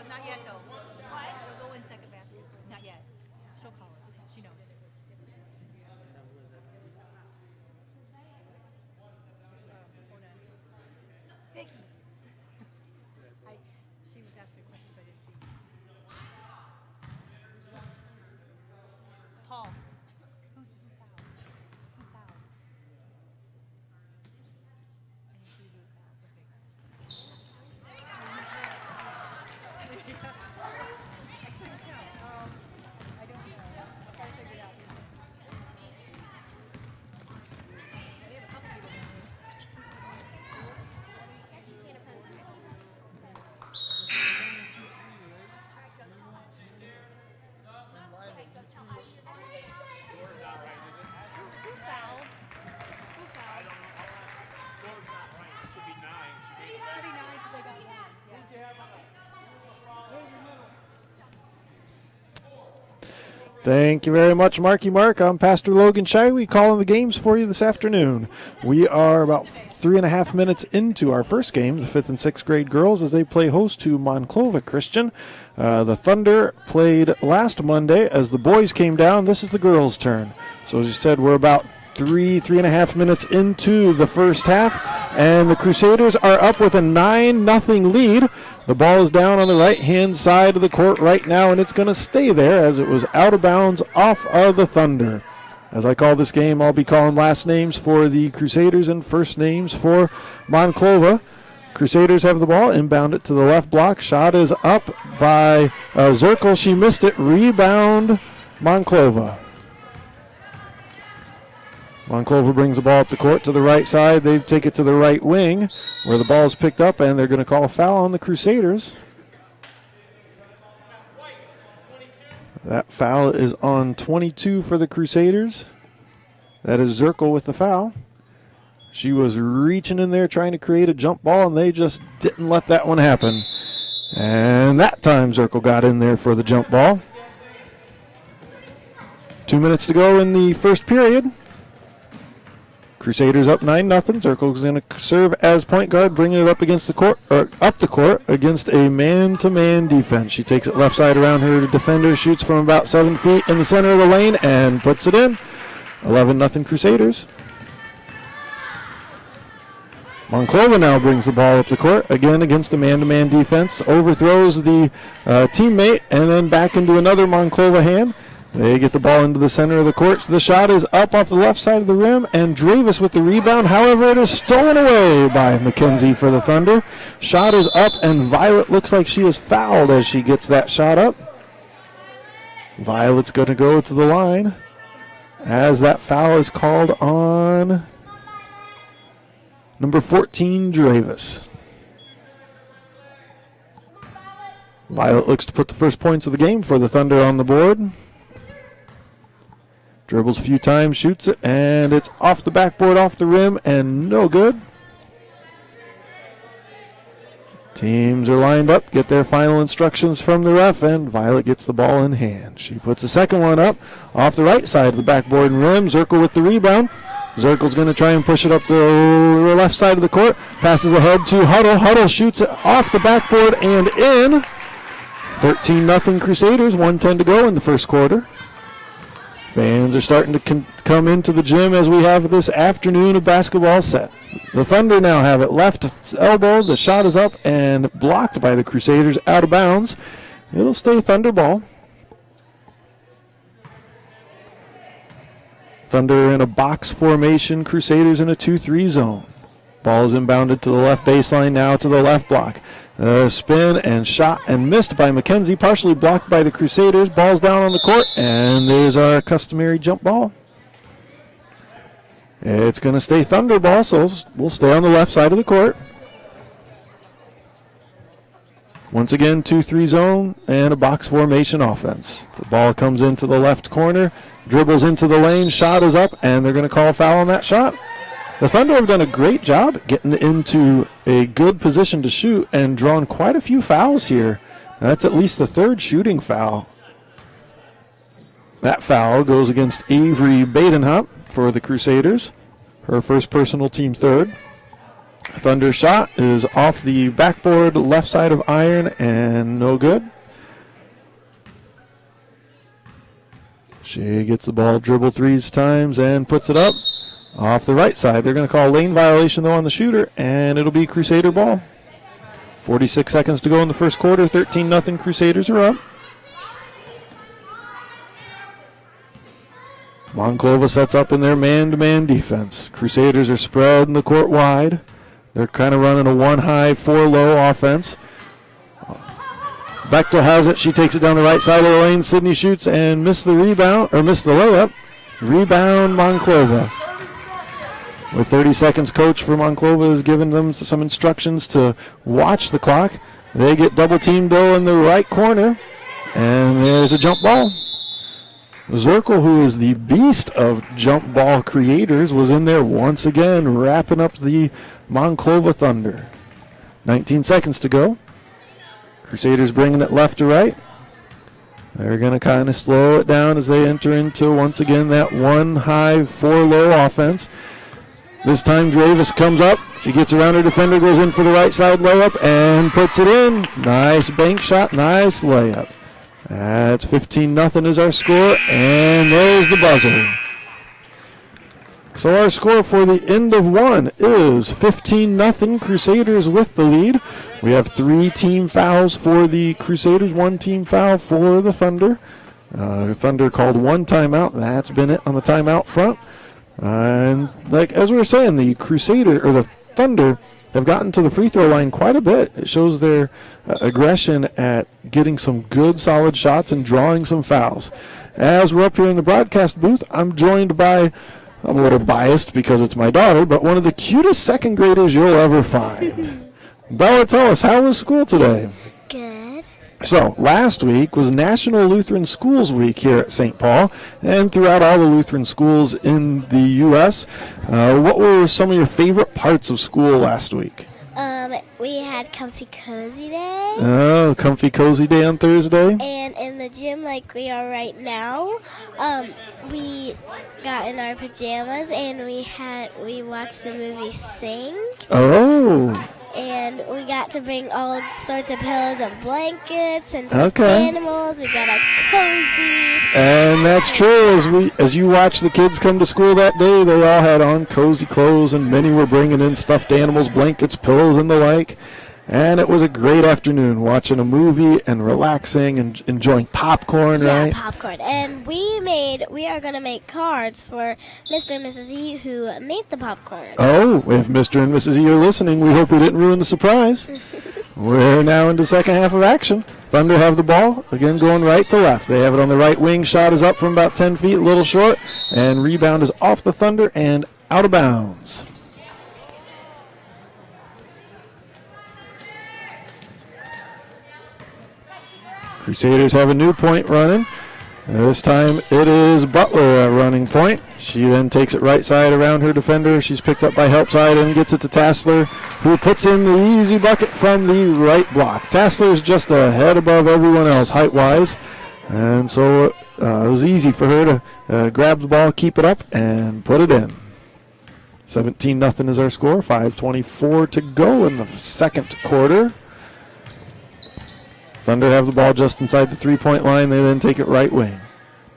Not yet, though. What? It'll go in second basket. Not yet. She'll call it. She knows. Vicky. She was asking a question, so I didn't see. Paul. Who fouled? Who fouled? I didn't see who fouled. Thank you very much, Marky Mark. I'm Pastor Logan Shywee calling the games for you this afternoon. We are about 3.5 minutes into our first game, the 5th and 6th grade girls, as they play host to Monclova Christian. The Thunder played last Monday. As the boys came down, this is the girls' turn. So as you said, we're about 3.5 minutes into the first half, and the Crusaders are up with a 9-0 lead. The ball is down on the right-hand side of the court right now, and it's going to stay there as it was out of bounds off of the Thunder. As I call this game, I'll be calling last names for the Crusaders and first names for Monclova. Crusaders have the ball, inbound it to the left block. Shot is up by Zirkle. She missed it. Rebound, Monclova. Monclova brings the ball up the court to the right side. They take it to the right wing where the ball is picked up, and they're going to call a foul on the Crusaders. That foul is on 22 for the Crusaders. That is Zirkle with the foul. She was reaching in there trying to create a jump ball, and they just didn't let that one happen. And that time Zirkle got in there for the jump ball. 2 minutes to go in the first period. Crusaders up 9-0. Zirkle is going to serve as point guard, bringing it up against the court, or up the court against a man-to-man defense. She takes it left side around her defender, shoots from about 7 feet in the center of the lane, and puts it in. 11-0 Crusaders. Monclova now brings the ball up the court, again against a man-to-man defense, overthrows the teammate, and then back into another Monclova hand. They get the ball into the center of the court. The shot is up off the left side of the rim, and Dravis with the rebound. However, it is stolen away by McKenzie for the Thunder. Shot is up, and Violet looks like she is fouled as she gets that shot up. Violet's going to go to the line. as that foul is called on number 14, Dravis. Violet looks to put the first points of the game for the Thunder on the board. Dribbles a few times, shoots it, and it's off the backboard, off the rim, and no good. Teams are lined up, get their final instructions from the ref, and Violet gets the ball in hand. She puts the second one up off the right side of the backboard and rim. Zirkle with the rebound. Zirkle's going to try and push it up the left side of the court. Passes ahead to Huddle. Huddle shoots it off the backboard and in. 13-0 Crusaders, 1:10 to go in the first quarter. Fans are starting to come into the gym as we have this afternoon of basketball set. The Thunder now have it left elbow. The shot is up and blocked by the Crusaders out of bounds. It'll stay Thunder ball. Thunder in a box formation, Crusaders in a 2-3 zone. Ball is inbounded to the left baseline, now to the left block. Spin and shot and missed by McKenzie, partially blocked by the Crusaders. Ball's down on the court, and there's our customary jump ball. It's going to stay Thunder ball, so we'll stay on the left side of the court. Once again, 2-3 zone and a box formation offense. The ball comes into the left corner, dribbles into the lane, shot is up, and they're going to call a foul on that shot. The Thunder have done a great job getting into a good position to shoot and drawn quite a few fouls here. That's at least the third shooting foul. That foul goes against Avery Badenhop for the Crusaders. Her first personal, team third. Thunder shot is off the backboard, left side of iron, and no good. She gets the ball, dribble 3 times, and puts it up. Off the right side, they're going to call a lane violation, though, on the shooter, and it'll be Crusader ball. 46 seconds to go in the first quarter. 13-0 Crusaders are up. Monclova sets up in their man-to-man defense. Crusaders are spreading the court wide. They're kind of running a 1-high, 4-low offense. Bechtel has it. She takes it down the right side of the lane. Sydney shoots and missed the layup. Rebound, Monclova. With 30 seconds, coach for Monclova has given them some instructions to watch the clock. They get double teamed, though, in the right corner. And there's a jump ball. Zirkle, who is the beast of jump ball creators, was in there once again, wrapping up the Monclova Thunder. 19 seconds to go. Crusaders bringing it left to right. They're going to kind of slow it down as they enter into, once again, that 1-high, 4-low offense. This time Dravis comes up. She gets around her defender, goes in for the right side layup, and puts it in. Nice bank shot, nice layup. That's 15-0 is our score, and there's the buzzer. So our score for the end of one is 15-0 Crusaders with the lead. We have 3 team fouls for the Crusaders, 1 team foul for the Thunder. Thunder called 1 timeout. That's been it on the timeout front. And as we were saying, the Thunder have gotten to the free throw line quite a bit. It shows their aggression at getting some good, solid shots and drawing some fouls. As we're up here in the broadcast booth, I'm joined by, I'm a little biased because it's my daughter, but one of the cutest second graders you'll ever find. Bella, tell us, how was school today? Good. So, last week was National Lutheran Schools Week here at St. Paul and throughout all the Lutheran schools in the U.S. What were some of your favorite parts of school last week? We had Comfy Cozy Day. Oh, Comfy Cozy Day on Thursday. And in the gym, like we are right now, we got in our pajamas and we watched the movie Sing. Oh. And we got to bring all sorts of pillows and blankets and stuffed animals. We got a cozy. And that's true. As you watch the kids come to school that day, they all had on cozy clothes, and many were bringing in stuffed animals, blankets, pillows, and the like. And it was a great afternoon watching a movie and relaxing and enjoying popcorn, right? Yeah, popcorn. And we are going to make cards for Mr. and Mrs. E who made the popcorn. Oh, if Mr. and Mrs. E are listening, we hope we didn't ruin the surprise. We're now into the second half of action. Thunder have the ball, again going right to left. They have it on the right wing. Shot is up from about 10 feet, a little short. And rebound is off the Thunder and out of bounds. Crusaders have a new point running. This time it is Butler running point. She then takes it right side around her defender. She's picked up by help side and gets it to Tassler, who puts in the easy bucket from the right block. Tassler is just a head above everyone else height-wise, and so it was easy for her to grab the ball, keep it up, and put it in. 17-0 is our score. 5:24 to go in the second quarter. Thunder have the ball just inside the three-point line. They then take it right wing.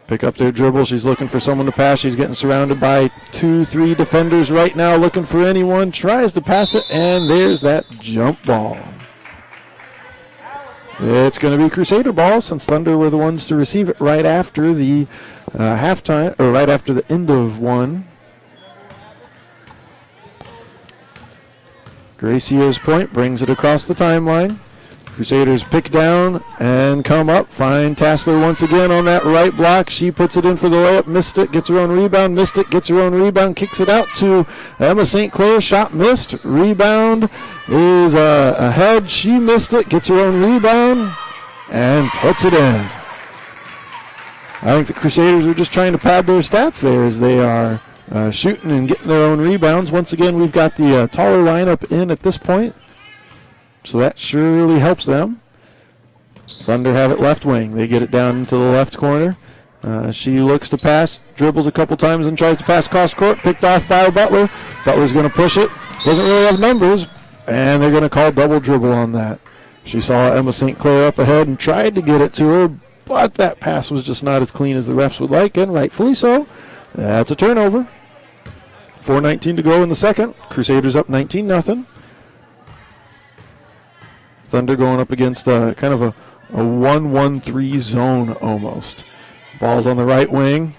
Pick up their dribble. She's looking for someone to pass. She's getting surrounded by 2-3 defenders right now, looking for anyone. Tries to pass it, and there's that jump ball. It's going to be Crusader ball since Thunder were the ones to receive it right after the halftime, or right after the end of one. Gracie's point brings it across the timeline. Crusaders pick down and come up. Find Tassler once again on that right block. She puts it in for the layup. Missed it. Gets her own rebound. Missed it. Gets her own rebound. Kicks it out to Emma St. Clair. Shot missed. Rebound is ahead. She missed it. Gets her own rebound and puts it in. I think the Crusaders are just trying to pad their stats there as they are shooting and getting their own rebounds. Once again, we've got the taller lineup in at this point, so that surely helps them. Thunder have it left wing. They get it down into the left corner. She looks to pass, dribbles a couple times and tries to pass cross court. Picked off by Butler. Butler's going to push it. Doesn't really have numbers, and they're going to call double dribble on that. She saw Emma St. Clair up ahead and tried to get it to her, but that pass was just not as clean as the refs would like, and rightfully so. That's a turnover. 4:19 to go in the second. Crusaders up 19-0. Thunder going up against kind of a 1-1-3 zone almost. Ball's on the right wing,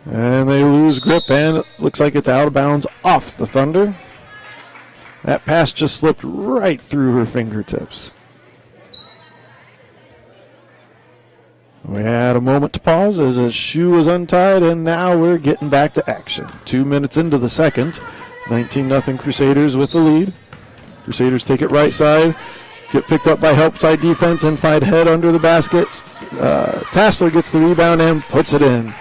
and they lose grip, and it looks like it's out of bounds off the Thunder. That pass just slipped right through her fingertips. We had a moment to pause as a shoe was untied, and now we're getting back to action. 2 minutes into the second. 19-0 Crusaders with the lead. Crusaders take it right side. Get picked up by help side defense and find head under the basket. Tassler gets the rebound and puts it in.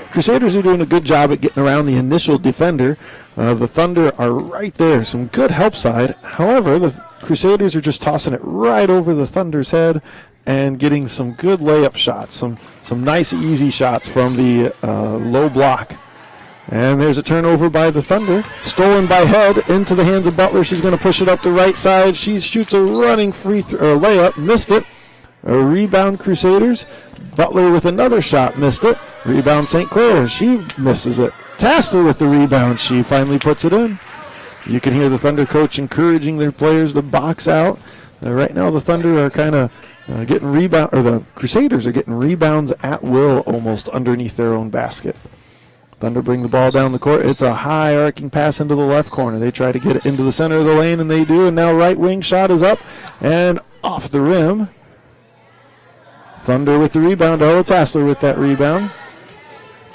Crusaders are doing a good job at getting around the initial defender. The Thunder are right there. Some good help side. However, the Crusaders are just tossing it right over the Thunder's head and getting some good layup shots. Some nice easy shots from the low block. And there's a turnover by the Thunder. Stolen by Head into the hands of Butler. She's going to push it up the right side. She shoots a running layup. Missed it. A rebound Crusaders. Butler with another shot. Missed it. Rebound St. Clair. She misses it. Tassler with the rebound. She finally puts it in. You can hear the Thunder coach encouraging their players to box out. Right now the Thunder are kind of getting rebound, or the Crusaders are getting rebounds at will almost underneath their own basket. Thunder bring the ball down the court. It's a high arcing pass into the left corner. They try to get it into the center of the lane, and they do. And now right wing shot is up and off the rim. Thunder with the rebound. Oh, Tassler with that rebound.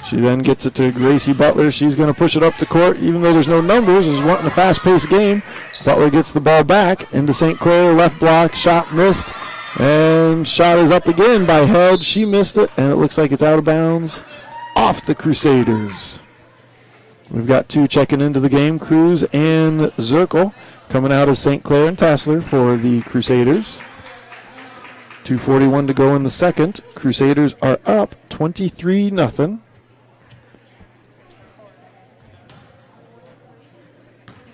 She then gets it to Gracie Butler. She's going to push it up the court, even though there's no numbers. Is wanting a fast-paced game. Butler gets the ball back into St. Clair. Left block. Shot missed. And shot is up again by Head. She missed it, and it looks like it's out of bounds. Off the Crusaders. We've got two checking into the game, Cruz and Zirkle. Coming out as St. Clair and Tassler for the Crusaders. 2:41 to go in the second. Crusaders are up 23-0.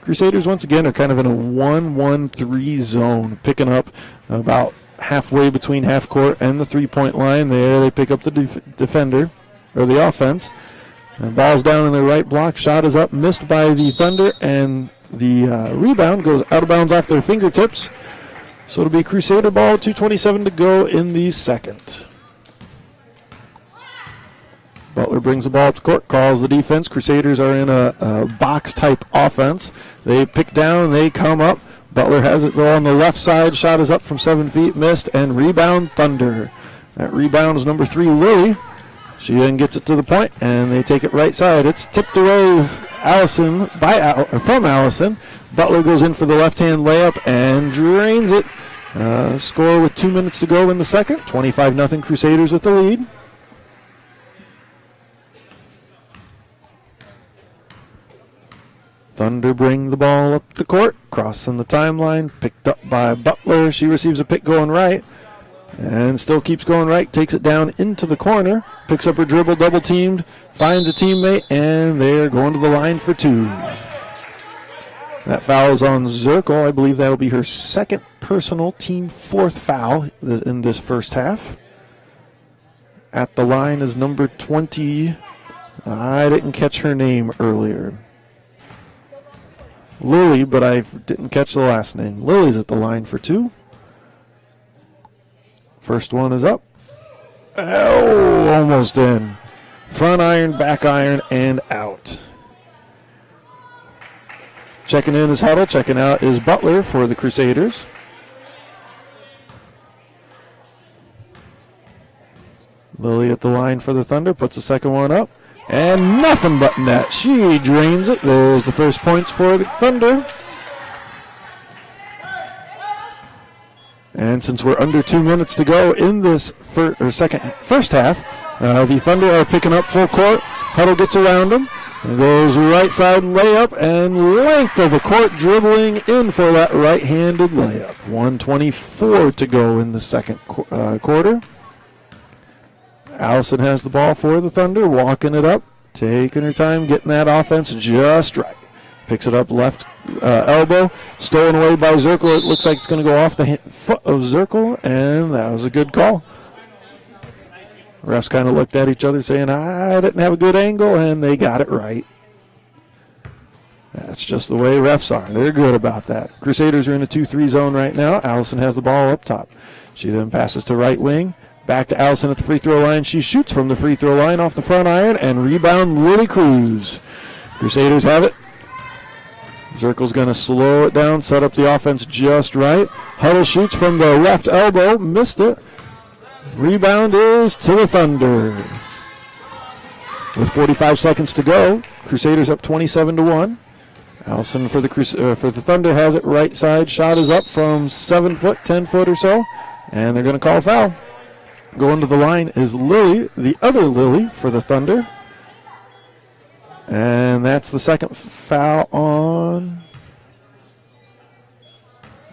Crusaders once again are kind of in a 1-1-3 zone, picking up about halfway between half court and the three-point line. There they pick up the defender. Or the offense. And ball's down in the right block. Shot is up, missed by the Thunder, and the rebound goes out of bounds off their fingertips. So it'll be Crusader ball, 2:27 to go in the second. Butler brings the ball up the court, calls the defense. Crusaders are in a box-type offense. They pick down, they come up. Butler has it though on the left side. Shot is up from 7 feet, missed, and rebound Thunder. That rebound is number 3, Lily. She then gets it to the point, and they take it right side. It's tipped away from Allison. Butler goes in for the left-hand layup and drains it. Score with 2 minutes to go in the second. 25-0 Crusaders with the lead. Thunder bring the ball up the court, crossing the timeline, picked up by Butler. She receives a pick going right, and still keeps going right, takes it down into the corner, picks up her dribble, double-teamed, finds a teammate, and they're going to the line for 2. That foul is on Zirkle. I believe that will be her second personal, team 4th foul in this first half. At the line is number 20. I didn't catch her name earlier. Lily, but I didn't catch the last name. Lily's at the line for 2. First one is up. Oh, almost in. Front iron, back iron, and out. Checking in is Huddle. Checking out is Butler for the Crusaders. Lily at the line for the Thunder. Puts the second one up. And nothing but net. She drains it. There's the first points for the Thunder. And since we're under 2 minutes to go in this first half, the Thunder are picking up full court. Huddle gets around them. Goes right side layup and length of the court, dribbling in for that right-handed layup. 1:24 to go in the second quarter. Allison has the ball for the Thunder, walking it up, taking her time, getting that offense just right. Picks it up left elbow, stolen away by Zirkle. It looks like it's going to go off the foot of Zirkle, and that was a good call. Refs kind of looked at each other saying, I didn't have a good angle, and they got it right. That's just the way refs are. They're good about that. Crusaders are in a 2-3 zone right now. Allison has the ball up top. She then passes to right wing. Back to Allison at the free throw line. She shoots from the free throw line off the front iron, and rebound Lily Cruz. Crusaders have it. Zirkle's going to slow it down, set up the offense just right. Huddle shoots from the left elbow, missed it. Rebound is to the Thunder. With 45 seconds to go, Crusaders up 27-1. Allison for the Thunder has it right side. Shot is up from 7 foot, 10 foot or so, and they're going to call a foul. Going to the line is Lily, the other Lily for the Thunder. And that's the second foul on.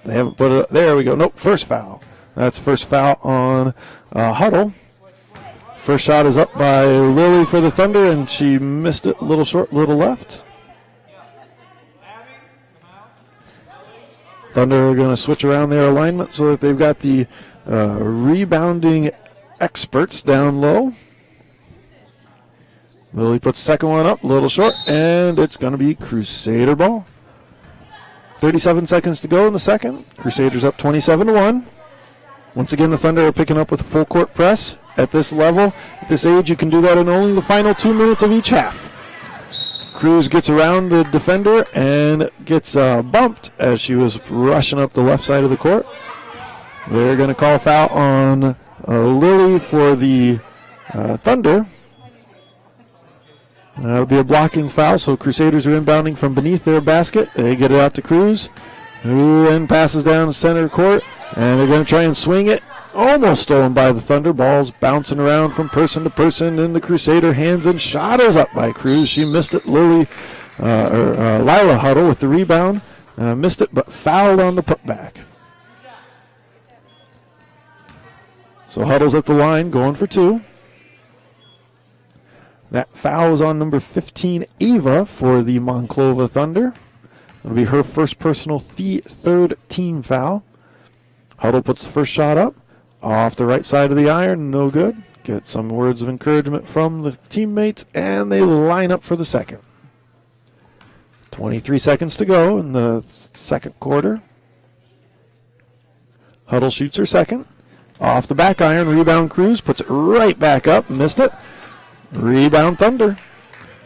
They haven't put it. There we go. Nope, first foul. That's first foul on Huddle. First shot is up by Lily for the Thunder, and she missed it. A little short, little left. Thunder are going to switch around their alignment so that they've got the rebounding experts down low. Lily puts the second one up, a little short, and it's going to be Crusader ball. 37 seconds to go in the second. Crusaders up 27-1. Once again, the Thunder are picking up with a full court press. At this level, at this age, you can do that in only the final 2 minutes of each half. Cruz gets around the defender and gets bumped as she was rushing up the left side of the court. They're going to call a foul on Lily for the Thunder. That'll be a blocking foul, so Crusaders are inbounding from beneath their basket. They get it out to Cruz, who then passes down center court, and they're going to try and swing it. Almost stolen by the Thunder. Ball's bouncing around from person to person in the Crusader hands, and shot is up by Cruz. She missed it. Lila Huddle with the rebound. Missed it, but fouled on the putback. So Huddle's at the line, going for 2. That foul is on number 15, Ava, for the Monclova Thunder. It'll be her first personal third team foul. Huddle puts the first shot up. Off the right side of the iron, no good. Get some words of encouragement from the teammates, and they line up for the second. 23 seconds to go in the second quarter. Huddle shoots her second. Off the back iron, rebound Cruz, puts it right back up, missed it. Rebound Thunder.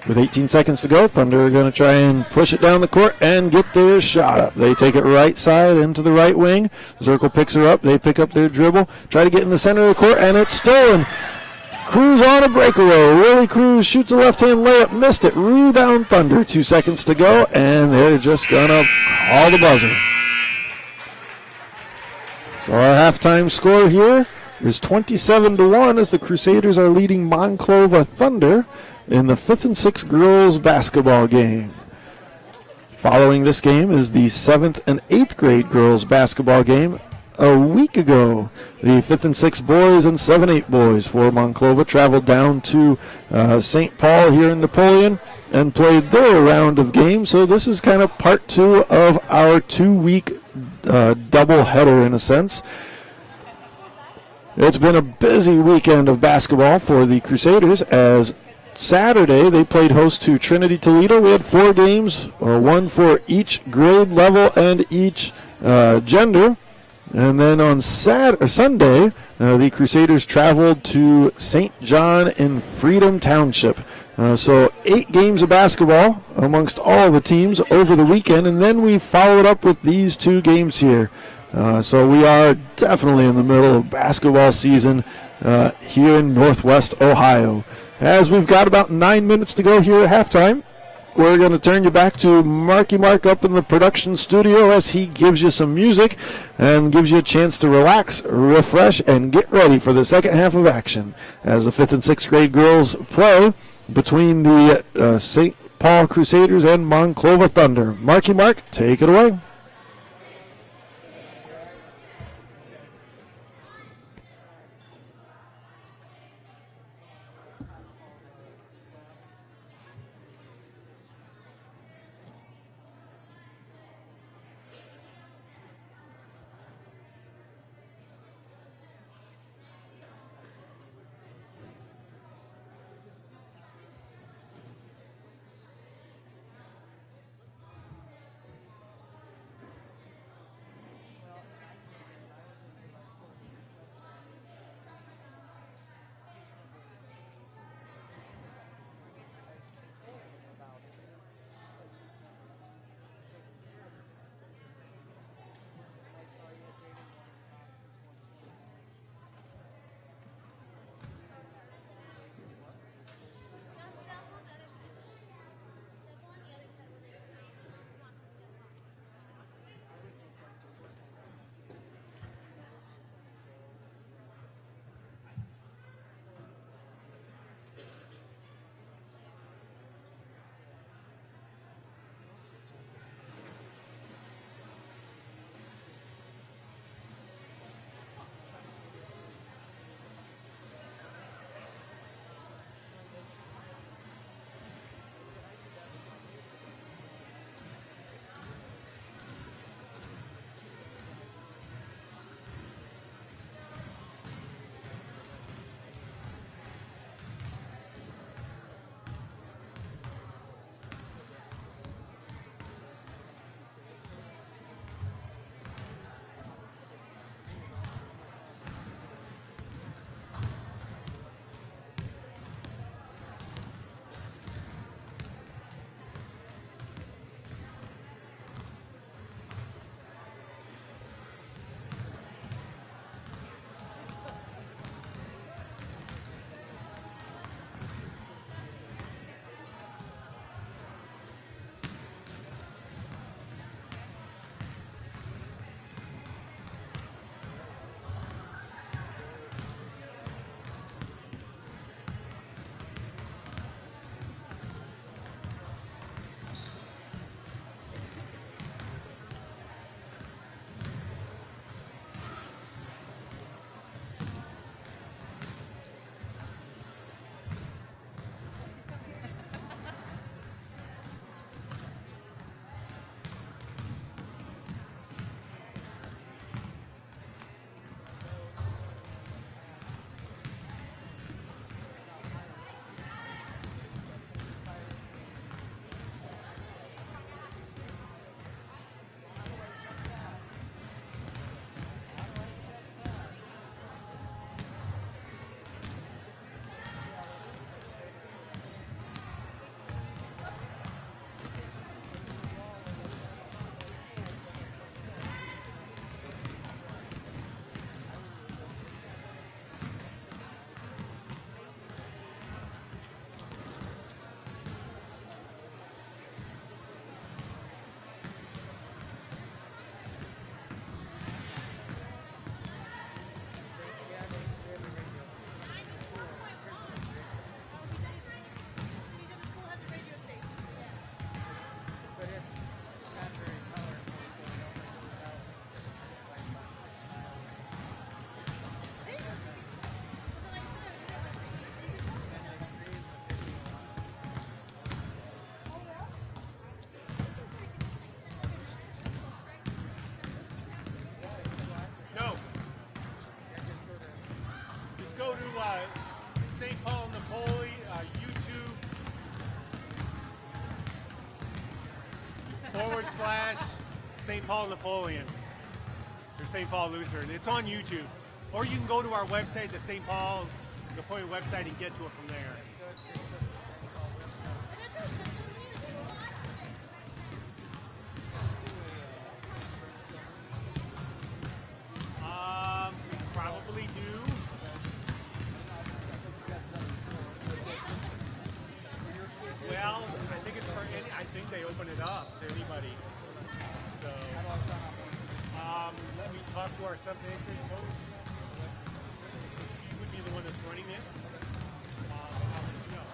With 18 seconds to go, Thunder are going to try and push it down the court and get their shot up. They take it right side into the right wing. Zirkle picks her up. They pick up their dribble, try to get in the center of the court, and it's stolen. Cruz on a breakaway. Willie Cruz shoots a left-hand layup, missed it. Rebound Thunder. 2 seconds to go, and they're just going to call the buzzer. So our halftime score here is 27-1 as the Crusaders are leading Monclova Thunder in the 5th and 6th girls basketball game. Following this game is the 7th and 8th grade girls basketball game. A week ago, the 5th and 6th boys and 7-8 boys for Monclova traveled down to St. Paul here in Napoleon and played their round of games. So this is kind of part 2 of our 2-week doubleheader in a sense. It's been a busy weekend of basketball for the Crusaders as Saturday they played host to Trinity Toledo. We had 4 games, one for each grade level and each gender. And then on Sunday, the Crusaders traveled to St. John in Freedom Township. So 8 games of basketball amongst all the teams over the weekend, and then we followed up with these 2 games here. So we are definitely in the middle of basketball season here in Northwest Ohio. As we've got about 9 minutes to go here at halftime, we're going to turn you back to Marky Mark up in the production studio as he gives you some music and gives you a chance to relax, refresh, and get ready for the second half of action as the 5th and 6th grade girls play between the St. Paul Crusaders and Monclova Thunder. Marky Mark, take it away. /St. Paul Napoleon or St. Paul Lutheran. It's on YouTube. Or you can go to our website, the St. Paul Napoleon website, and get to it from there. Probably do. Well, I think it's for any. I think they open it up to anybody. So, let me talk to our 7th and 8th grade coach. She would be the one that's running it. I'll let you know.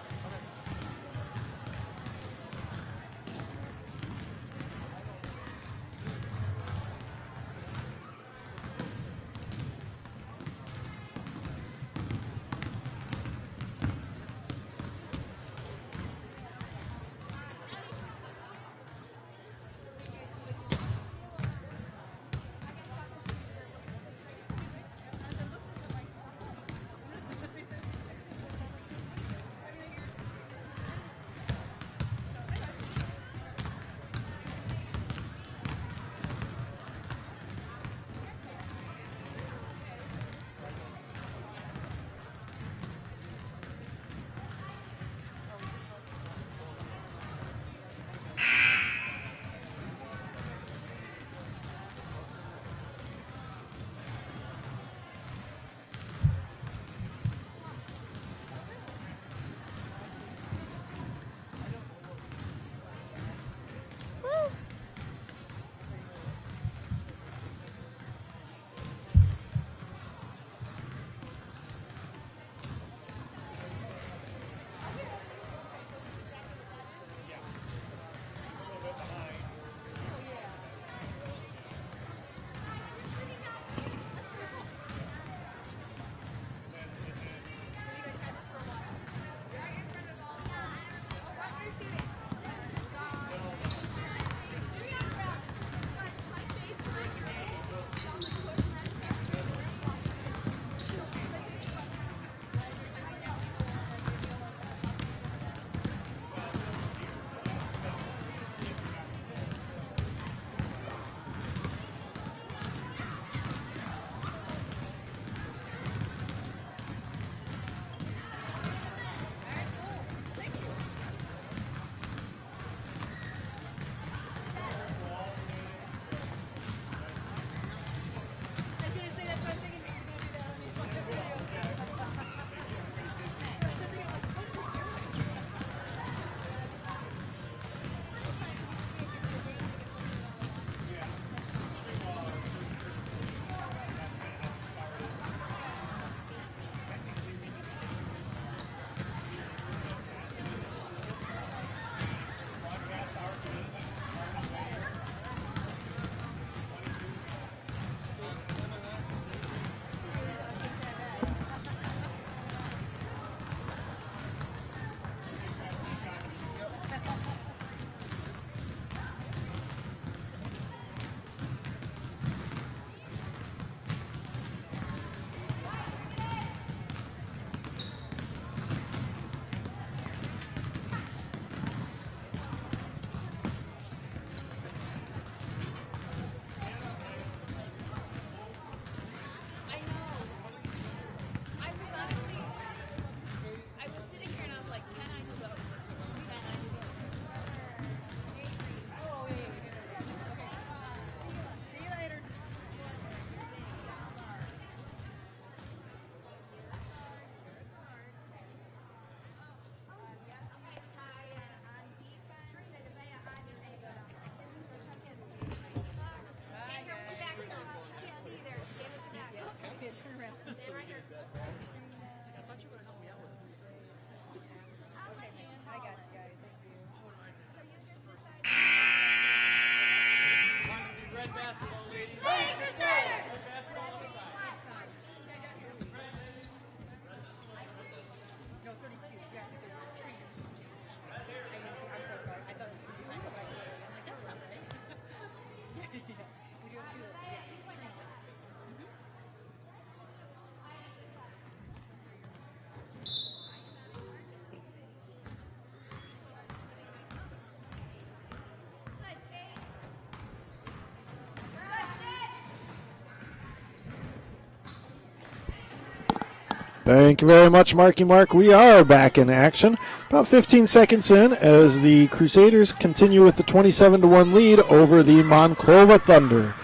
Thank you very much, Marky Mark. We are back in action. About 15 seconds in as the Crusaders continue with the 27-1 lead over the Monclova Thunder.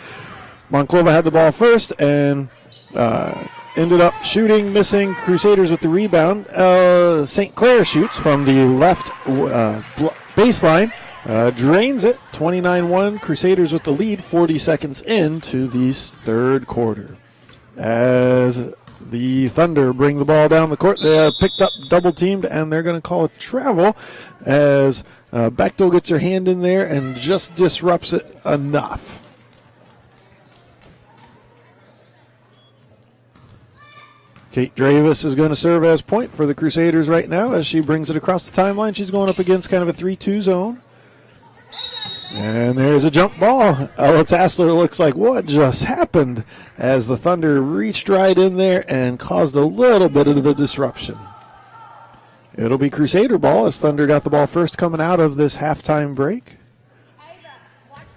Monclova had the ball first and ended up shooting, missing. Crusaders with the rebound. St. Clair shoots from the left baseline, drains it. 29-1. Crusaders with the lead 40 seconds into the third quarter. As the Thunder bring the ball down the court, they are picked up, double teamed, and they're going to call a travel as Bechtel gets her hand in there and just disrupts it enough. Kate Dravis is going to serve as point for the Crusaders right now as she brings it across the timeline. She's going up against kind of a 3-2 zone. And there's a jump ball. Ella Tassler looks like what just happened as the Thunder reached right in there and caused a little bit of a disruption. It'll be Crusader ball as Thunder got the ball first coming out of this halftime break.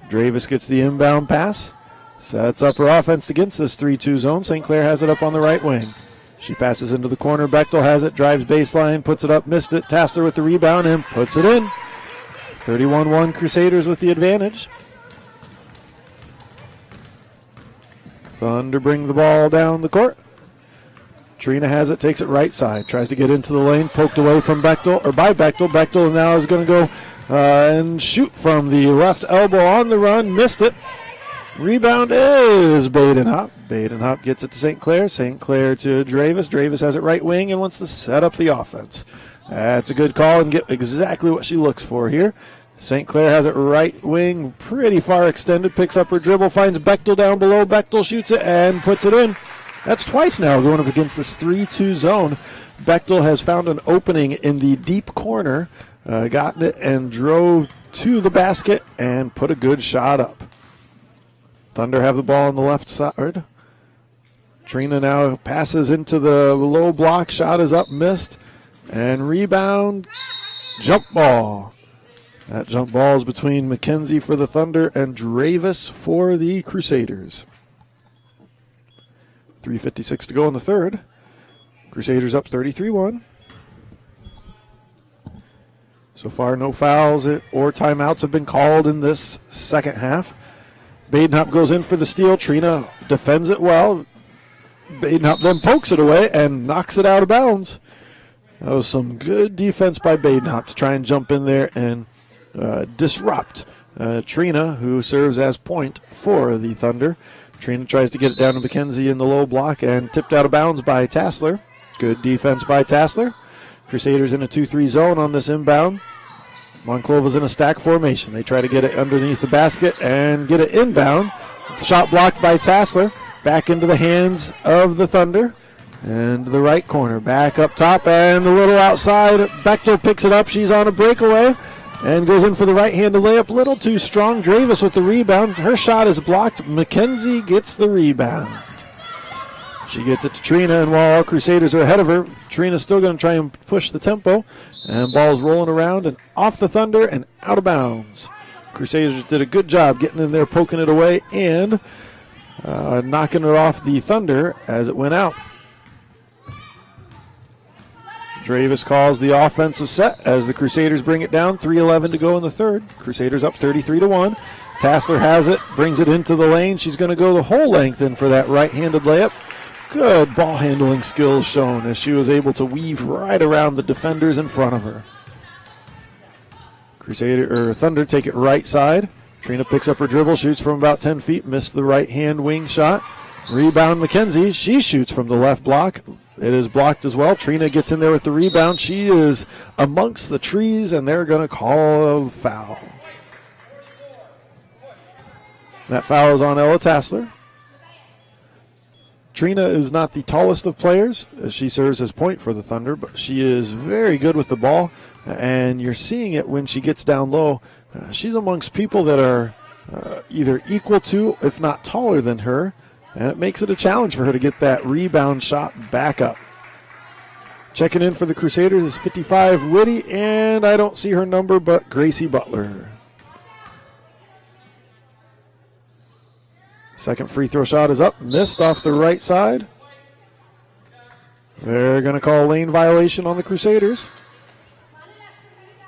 Dravis gets the inbound pass. Sets up her offense against this 3-2 zone. St. Clair has it up on the right wing. She passes into the corner. Bechtel has it, drives baseline, puts it up, missed it. Tassler with the rebound and puts it in. 31-1 Crusaders with the advantage. Thunder bring the ball down the court. Trina has it, takes it right side, tries to get into the lane, poked away from Bechtel, or by Bechtel. Bechtel now is going to go and shoot from the left elbow on the run, missed it. Rebound is Badenhop. Badenhop gets it to St. Clair. St. Clair to Dravis. Dravis has it right wing and wants to set up the offense. That's a good call and get exactly what she looks for here. St. Clair has it right wing, pretty far extended, picks up her dribble, finds Bechtel down below. Bechtel shoots it and puts it in. That's twice now going up against this 3-2 zone. Bechtel has found an opening in the deep corner, gotten it and drove to the basket and put a good shot up. Thunder have the ball on the left side. Trina now passes into the low block. Shot is up, missed. And rebound, jump ball. That jump ball is between McKenzie for the Thunder and Dravis for the Crusaders. 3:56 to go in the third. Crusaders up 33-1. So far, no fouls or timeouts have been called in this second half. Badenhop goes in for the steal. Trina defends it well. Badenhop then pokes it away and knocks it out of bounds. That was some good defense by Badenhop to try and jump in there and disrupt Trina, who serves as point for the Thunder. Trina tries to get it down to McKenzie in the low block and tipped out of bounds by Tassler. Good defense by Tassler. Crusaders in a 2-3 zone on this inbound. Monclova's in a stack formation. They try to get it underneath the basket and get it inbound. Shot blocked by Tassler. Back into the hands of the Thunder. And the right corner. Back up top and a little outside. Bechtel picks it up. She's on a breakaway and goes in for the right-handed layup. Little too strong. Dravis with the rebound. Her shot is blocked. McKenzie gets the rebound. She gets it to Trina, and while all Crusaders are ahead of her, Trina's still going to try and push the tempo. And ball's rolling around and off the Thunder and out of bounds. Crusaders did a good job getting in there, poking it away, and knocking it off the Thunder as it went out. Dravis calls the offensive set as the Crusaders bring it down. 3:11 to go in the third. Crusaders up 33-1. Tassler has it, brings it into the lane. She's going to go the whole length in for that right-handed layup. Good ball handling skills shown as she was able to weave right around the defenders in front of her. Thunder take it right side. Trina picks up her dribble, shoots from about 10 feet, missed the right-hand wing shot. Rebound McKenzie. She shoots from the left block. It is blocked as well. Trina gets in there with the rebound. She is amongst the trees, and they're going to call a foul. That foul is on Ella Tassler. Trina is not the tallest of players, as she serves as point for the Thunder, but she is very good with the ball, and you're seeing it when she gets down low. She's amongst people that are either equal to, if not taller than her, and it makes it a challenge for her to get that rebound shot back up. Checking in for the Crusaders is 55 Whitty, and I don't see her number, but Gracie Butler. Second free throw shot is up, missed off the right side. They're going to call a lane violation on the Crusaders.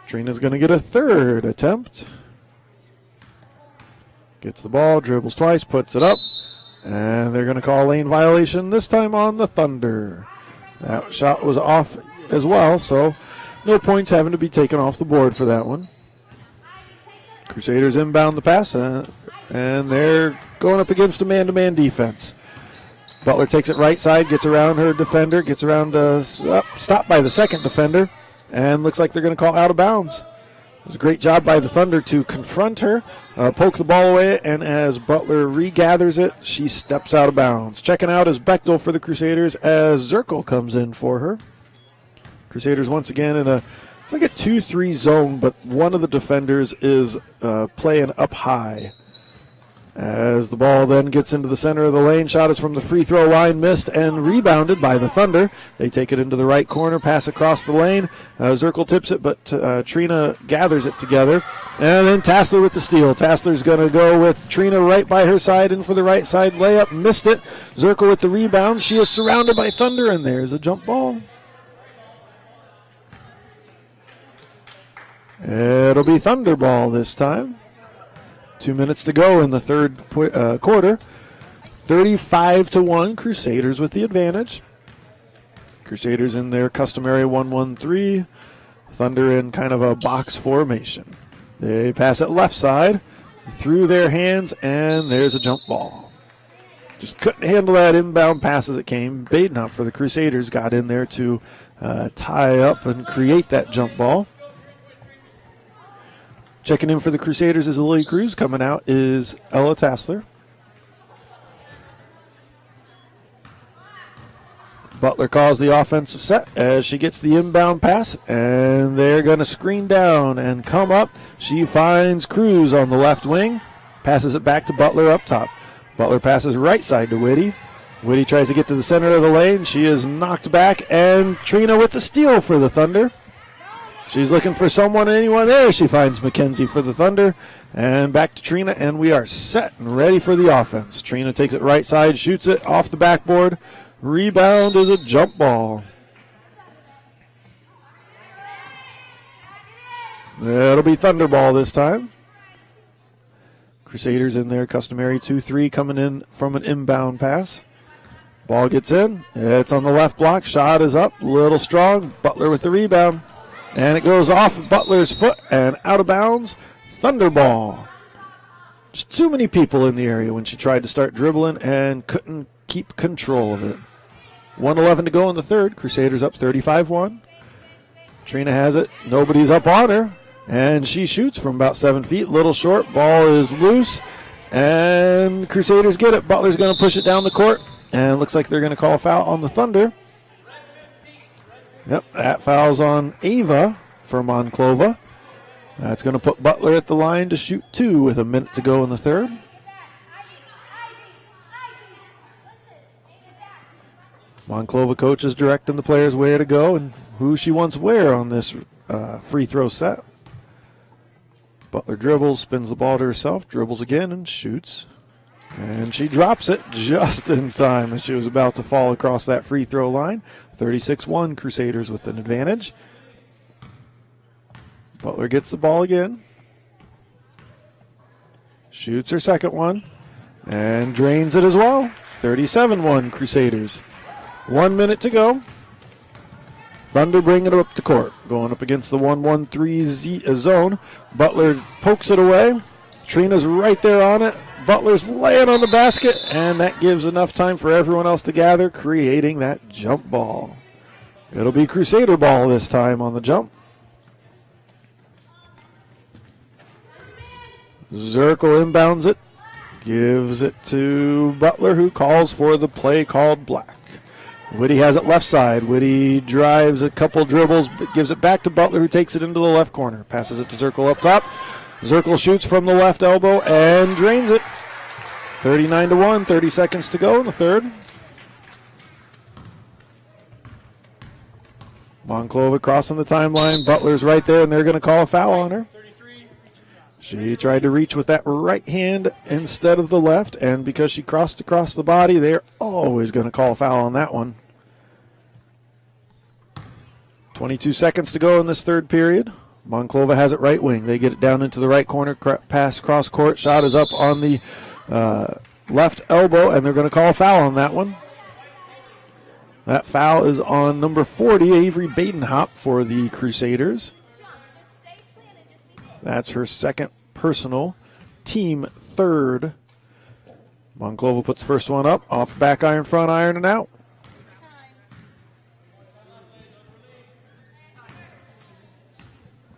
Trina's going to get a third attempt. Gets the ball, dribbles twice, puts it up. And they're going to call a lane violation this time on the Thunder. That shot was off as well, so no points having to be taken off the board for that one. Crusaders inbound the pass, and they're going up against a man-to-man defense. Butler takes it right side, gets around her defender, gets around, stopped by the second defender, and looks like they're going to call out of bounds. It was a great job by the Thunder to confront her, poke the ball away, and as Butler regathers it, she steps out of bounds. Checking out is Bechtel for the Crusaders as Zirkle comes in for her. Crusaders once again in it's like a 2-3 zone, but one of the defenders is playing up high. As the ball then gets into the center of the lane, shot is from the free throw line, missed and rebounded by the Thunder. They take it into the right corner, pass across the lane. Zirkle tips it, but Trina gathers it together. And then Tassler with the steal. Tassler's going to go with Trina right by her side, in for the right side layup, missed it. Zirkle with the rebound. She is surrounded by Thunder, and there's a jump ball. It'll be Thunder ball this time. 2 minutes to go in the third quarter. 35-1, Crusaders with the advantage. Crusaders in their customary 1-1-3. Thunder in kind of a box formation. They pass it left side, through their hands, and there's a jump ball. Just couldn't handle that inbound pass as it came. Badenhop for the Crusaders got in there to tie up and create that jump ball. Checking in for the Crusaders is Lily Cruz. Coming out is Ella Tassler. Butler calls the offensive set as she gets the inbound pass, and they're going to screen down and come up. She finds Cruz on the left wing, passes it back to Butler up top. Butler passes right side to Whitty. Whitty tries to get to the center of the lane. She is knocked back, and Trina with the steal for the Thunder. She's looking for someone, anyone there. She finds McKenzie for the Thunder. And back to Trina, and we are set and ready for the offense. Trina takes it right side, shoots it off the backboard. Rebound is a jump ball. It'll be Thunder ball this time. Crusaders in their customary 2-3 coming in from an inbound pass. Ball gets in. It's on the left block. Shot is up. Little strong. Butler with the rebound. And it goes off Butler's foot and out of bounds. Thunder ball. Just too many people in the area when she tried to start dribbling and couldn't keep control of it. 1:11 to go in the third. Crusaders up 35-1. Trina has it. Nobody's up on her. And she shoots from about 7 feet. Little short. Ball is loose. And Crusaders get it. Butler's going to push it down the court. And it looks like they're going to call a foul on the Thunder. Yep, that foul's on Ava for Monclova. That's going to put Butler at the line to shoot 2 with a minute to go in the third. Monclova coach is directing the players where to go and who she wants where on this free throw set. Butler dribbles, spins the ball to herself, dribbles again, and shoots. And she drops it just in time as she was about to fall across that free throw line. 36-1, Crusaders with an advantage. Butler gets the ball again. Shoots her second one. And drains it as well. 37-1, Crusaders. 1 minute to go. Thunder bring it up the court. Going up against the 1-1-3 zone. Butler pokes it away. Trina's right there on it. Butler's laying on the basket, and that gives enough time for everyone else to gather, creating that jump ball. It'll be Crusader ball this time on the jump. Zirkle inbounds it, gives it to Butler, who calls for the play called black. Whitty has it left side. Whitty drives a couple dribbles, gives it back to Butler, who takes it into the left corner. Passes it to Zirkle up top. Zirkle shoots from the left elbow and drains it. 39-1, 30 seconds to go in the third. Monclova crossing the timeline. Butler's right there, and they're going to call a foul on her. She tried to reach with that right hand instead of the left, and because she crossed across the body, they're always going to call a foul on that one. 22 seconds to go in this third period. Monclova has it right wing. They get it down into the right corner, pass cross court. Shot is up on the left elbow, and they're going to call a foul on that one. That foul is on number 40, Avery Badenhop for the Crusaders. That's her second personal, team third. Monclova puts first one up, off back iron, front iron, and out.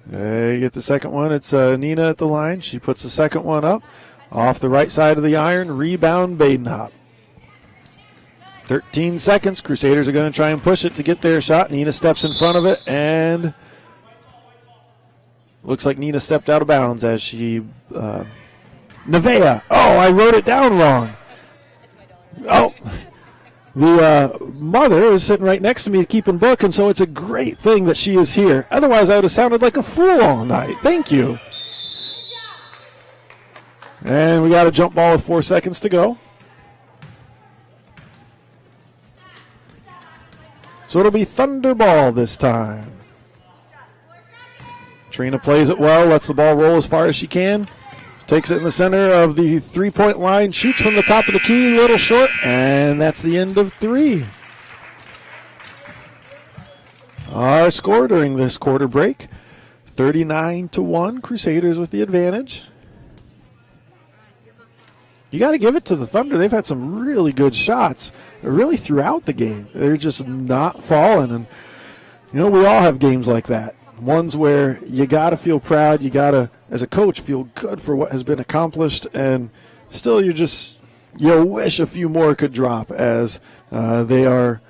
They get the second one. It's Nina at the line. She puts the second one up, off the right side of the iron, rebound Badenhop. 13 seconds. Crusaders are going to try and push it to get their shot. Nina steps in front of it, and looks like Nina stepped out of bounds as she... Nevea. Oh, I wrote it down wrong. Oh, the mother is sitting right next to me keeping book, and so it's a great thing that she is here. Otherwise, I would have sounded like a fool all night. Thank you. And we got a jump ball with 4 seconds to go. So it'll be Thunderball this time. Trina plays it well, lets the ball roll as far as she can. Takes it in the center of the three-point line, shoots from the top of the key, a little short, and that's the end of three. Our score during this quarter break, 39-1, Crusaders with the advantage. You got to give it to the Thunder. They've had some really good shots really throughout the game. They're just not falling, and you know, we all have games like that. Ones where you got to feel proud, you got to, as a coach, feel good for what has been accomplished, and still you wish a few more could drop, as they are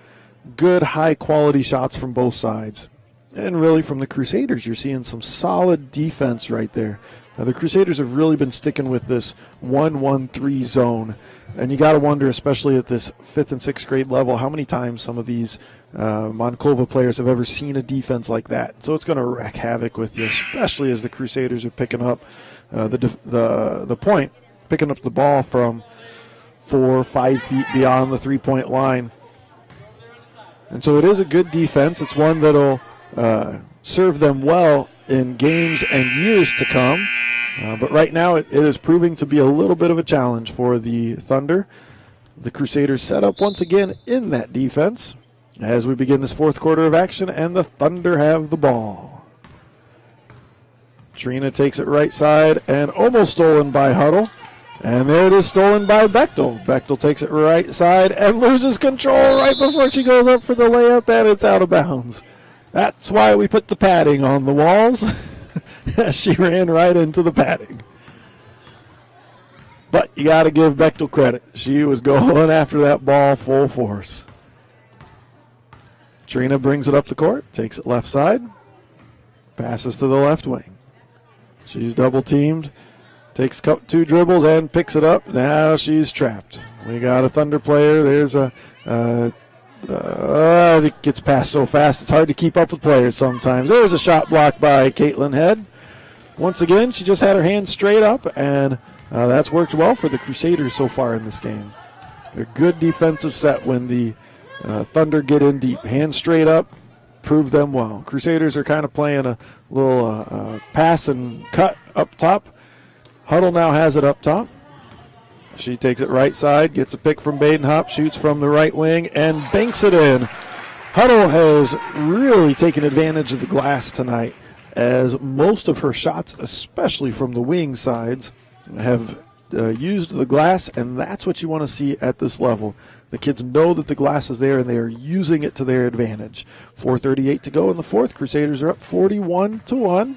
good, high-quality shots from both sides. And really from the Crusaders, you're seeing some solid defense right there. Now, the Crusaders have really been sticking with this 1-1-3 zone, and you got to wonder, especially at this 5th and 6th grade level, how many times some of these Monclova players have ever seen a defense like that. So it's going to wreak havoc with you, especially as the Crusaders are picking up the point, picking up the ball from 4 or 5 feet beyond the three-point line. And so it is a good defense. It's one that'll serve them well in games and years to come. But right now it is proving to be a little bit of a challenge for the Thunder. The Crusaders set up once again in that defense as we begin this fourth quarter of action, and the Thunder have the ball. Trina takes it right side and almost stolen by Huddle. And there it is, stolen by Bechtel. Bechtel takes it right side and loses control right before she goes up for the layup, and it's out of bounds. That's why we put the padding on the walls. She ran right into the padding. But you got to give Bechtel credit. She was going after that ball full force. Trina brings it up the court, takes it left side, passes to the left wing. She's double teamed, takes 2 dribbles and picks it up. Now she's trapped. We got a Thunder player. There's it gets past so fast it's hard to keep up with players sometimes. There's a shot blocked by Caitlin Head. Once again, she just had her hands straight up, and that's worked well for the Crusaders so far in this game. A good defensive set when the Thunder get in deep. Hands straight up, prove them well. Crusaders are kind of playing a little pass and cut up top. Huddle now has it up top. She takes it right side, gets a pick from Badenhop, shoots from the right wing, and banks it in. Huddle has really taken advantage of the glass tonight, as most of her shots, especially from the wing sides, have used the glass, and that's what you want to see at this level. The kids know that the glass is there, and they are using it to their advantage. 4:38 to go in the fourth. Crusaders are up 41-1.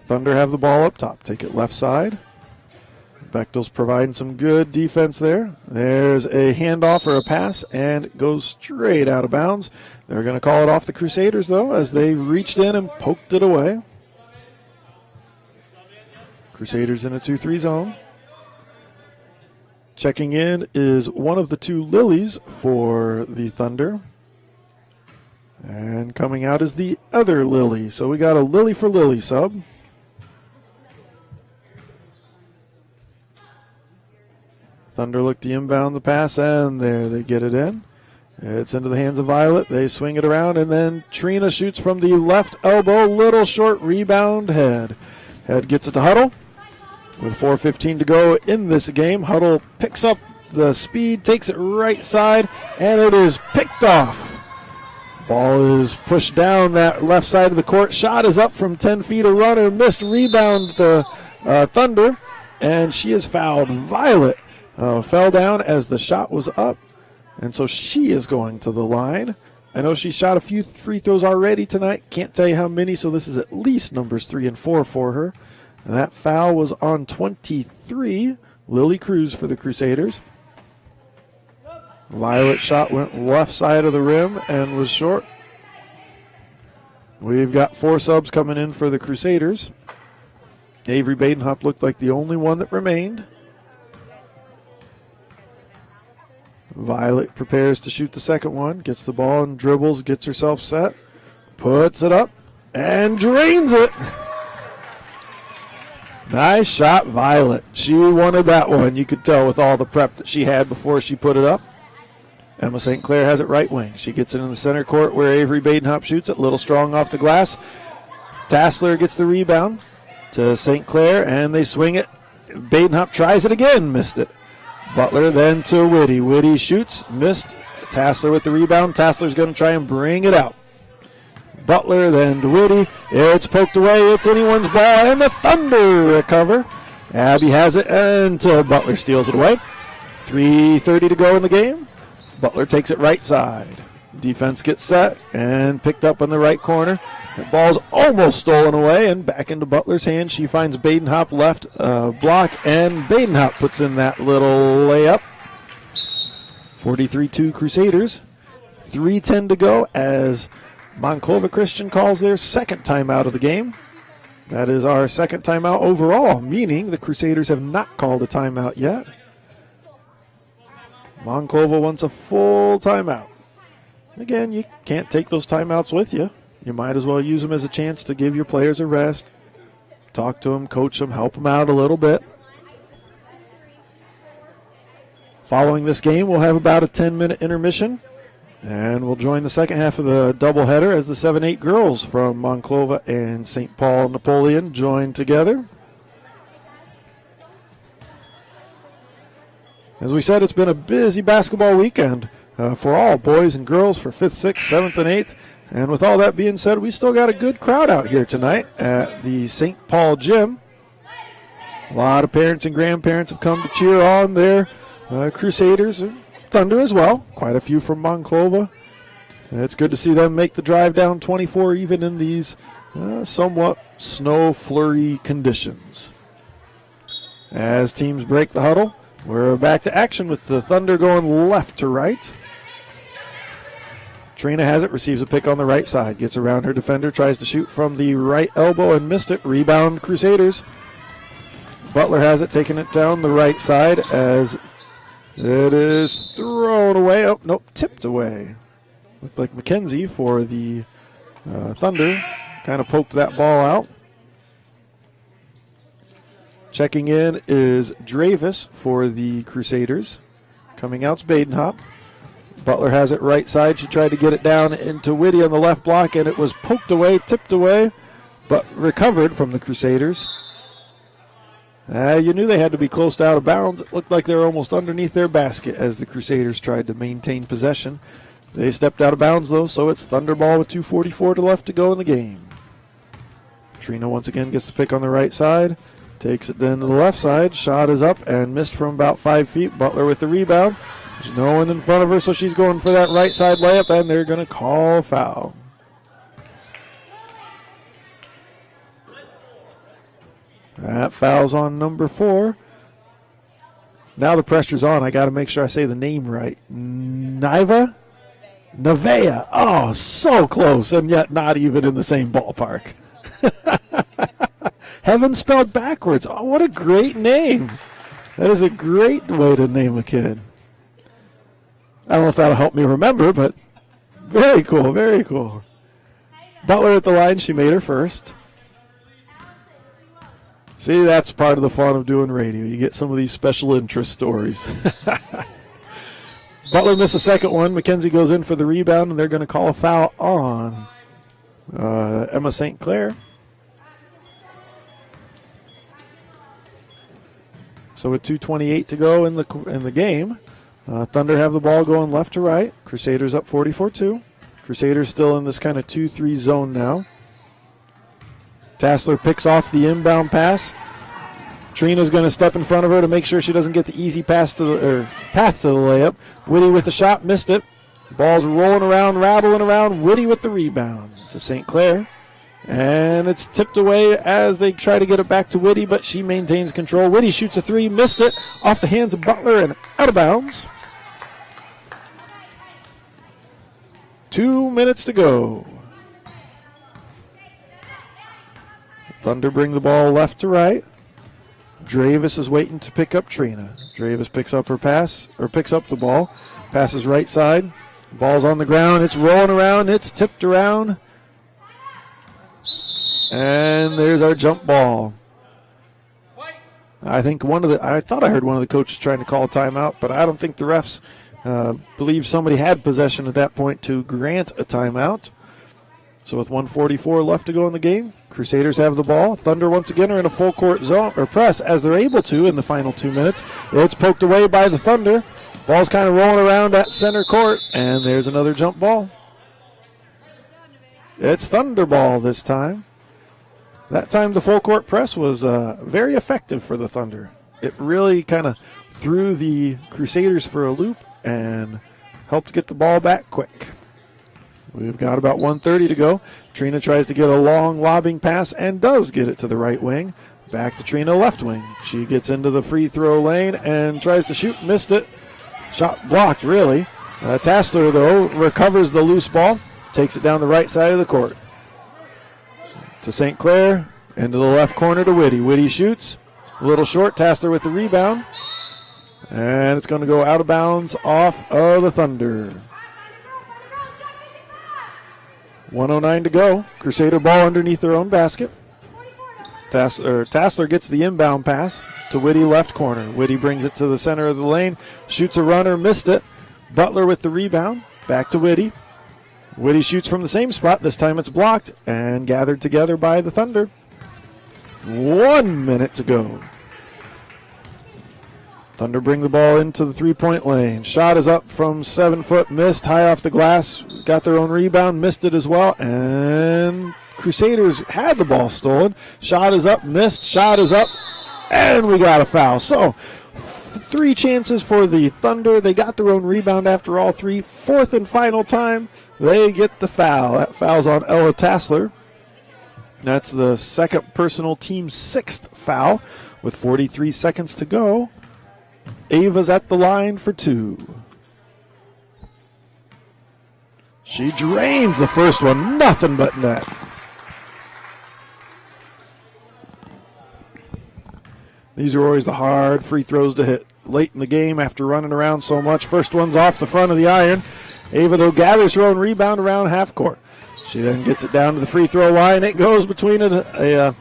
Thunder have the ball up top. Take it left side. Bechtel's providing some good defense there. There's a handoff or a pass, and it goes straight out of bounds. They're going to call it off the Crusaders, though, as they reached in and poked it away. Crusaders in a 2-3 zone. Checking in is one of the 2 Lilies for the Thunder. And coming out is the other Lily. So we got a Lily for Lily sub. Thunder look to inbound the pass, and there they get it in. It's into the hands of Violet. They swing it around, and then Trina shoots from the left elbow. Little short rebound. Head. Head gets it to Huddle. With 4:15 to go in this game, Huddle picks up the speed, takes it right side, and it is picked off. Ball is pushed down that left side of the court. Shot is up from 10 feet. A runner missed. Rebound to Thunder, and she is fouled. Violet fell down as the shot was up, and so she is going to the line. I know she shot a few free throws already tonight. Can't tell you how many, so this is at least numbers 3 and 4 for her. And that foul was on 23, Lily Cruz for the Crusaders. Violet's shot went left side of the rim and was short. We've got 4 subs coming in for the Crusaders. Avery Badenhop looked like the only one that remained. Violet prepares to shoot the second one, gets the ball and dribbles, gets herself set, puts it up, and drains it. Nice shot, Violet. She wanted that one. You could tell with all the prep that she had before she put it up. Emma St. Clair has it right wing. She gets it in the center court where Avery Badenhop shoots it. Little strong off the glass. Tassler gets the rebound to St. Clair, and they swing it. Badenhop tries it again, missed it. Butler then to Whitty. Whitty shoots, missed. Tassler with the rebound. Tassler's going to try and bring it out. Butler then to Whitty. It's poked away. It's anyone's ball, and the Thunder recover. Abby has it until Butler steals it away. 3:30 to go in the game. Butler takes it right side. Defense gets set and picked up in the right corner. The ball's almost stolen away and back into Butler's hand. She finds Badenhop left block, and Badenhop puts in that little layup. 43-2 Crusaders. 3:10 to go as Monclova Christian calls their second timeout of the game. That is our second timeout overall, meaning the Crusaders have not called a timeout yet. Monclova wants a full timeout. Again, you can't take those timeouts with you. You might as well use them as a chance to give your players a rest. Talk to them, coach them, help them out a little bit. Following this game, we'll have about a 10-minute intermission. And we'll join the second half of the doubleheader as the 7-8 girls from Monclova and St. Paul Napoleon join together. As we said, it's been a busy basketball weekend for all, boys and girls, for 5th, 6th, 7th, and 8th. And with all that being said, we still got a good crowd out here tonight at the St. Paul gym. A lot of parents and grandparents have come to cheer on their Crusaders and Thunder as well. Quite a few from Monclova. It's good to see them make the drive down 24 even in these somewhat snow flurry conditions. As teams break the huddle, we're back to action with the Thunder going left to right. Trina has it, receives a pick on the right side, gets around her defender, tries to shoot from the right elbow and missed it. Rebound Crusaders. Butler has it, taking it down the right side as it is thrown away. Oh, nope, tipped away. Looked like McKenzie for the Thunder. Kind of poked that ball out. Checking in is Dravis for the Crusaders. Coming out's Badenhop. Butler has it right side. She tried to get it down into Whitty on the left block, and it was poked away, tipped away, but recovered from the Crusaders. You knew they had to be close to out of bounds. It looked like they were almost underneath their basket as the Crusaders tried to maintain possession. They stepped out of bounds, though, so it's Thunder ball with 2:44 left to go in the game. Trina once again gets the pick on the right side. Takes it then to the left side. Shot is up and missed from about 5 feet. Butler with the rebound. There's no one in front of her, so she's going for that right side layup, and they're going to call a foul. That foul's on number 4. Now the pressure's on. I got to make sure I say the name right. Nevea. Oh, so close, and yet not even in the same ballpark. Heaven spelled backwards. Oh, what a great name. That is a great way to name a kid. I don't know if that'll help me remember, but very cool, very cool. Butler at the line. She made her first. See, that's part of the fun of doing radio. You get some of these special interest stories. Butler missed the second one. McKenzie goes in for the rebound, and they're going to call a foul on Emma St. Clair. So with 2:28 to go in the game, Thunder have the ball going left to right. Crusaders up 44-2. Crusaders still in this kind of 2-3 zone now. Tassler picks off the inbound pass. Trina's going to step in front of her to make sure she doesn't get the easy path to the layup. Whitty with the shot, missed it. Ball's rolling around, rattling around. Whitty with the rebound to St. Clair. And it's tipped away as they try to get it back to Whitty, but she maintains control. Whitty shoots a three, missed it, off the hands of Butler and out of bounds. 2 minutes to go. Thunder bring the ball left to right. Dravis is waiting to pick up Trina. Dravis picks up her pass, or picks up the ball. Passes right side. Ball's on the ground. It's rolling around. It's tipped around. And there's our jump ball. I think I thought I heard one of the coaches trying to call a timeout, but I don't think the refs believe somebody had possession at that point to grant a timeout. So with 1:44 left to go in the game, Crusaders have the ball. Thunder once again are in a full court zone or press as they're able to in the final 2 minutes. It's poked away by the Thunder. Ball's kind of rolling around at center court, and there's another jump ball. It's Thunder ball this time. That time the full court press was very effective for the Thunder. It really kind of threw the Crusaders for a loop and helped get the ball back quick. We've got about 1:30 to go. Trina tries to get a long lobbing pass and does get it to the right wing. Back to Trina, left wing. She gets into the free throw lane and tries to shoot, missed it. Shot blocked, really. Tassler, though, recovers the loose ball, takes it down the right side of the court. To St. Clair, into the left corner to Whitty. Whitty shoots, a little short. Tassler with the rebound. And it's going to go out of bounds off of the Thunder. 1:09 to go. Crusader ball underneath their own basket. Tassler gets the inbound pass to Whitty, left corner. Whitty brings it to the center of the lane, shoots a runner, missed it. Butler with the rebound, back to Whitty. Whitty shoots from the same spot. This time it's blocked and gathered together by the Thunder. 1 minute to go. Thunder bring the ball into the three-point lane. Shot is up from 7 foot, missed, high off the glass. Got their own rebound, missed it as well. And Crusaders had the ball stolen. Shot is up, missed, shot is up, and we got a foul. So 3 chances for the Thunder. They got their own rebound after all 3. 4th and final time, they get the foul. That foul's on Ella Tassler. That's the second personal team 6th foul with 43 seconds to go. Ava's at the line for 2. She drains the first one, nothing but net. These are always the hard free throws to hit late in the game after running around so much. First one's off the front of the iron. Ava, though, gathers her own rebound around half court. She then gets it down to the free throw line. It goes between a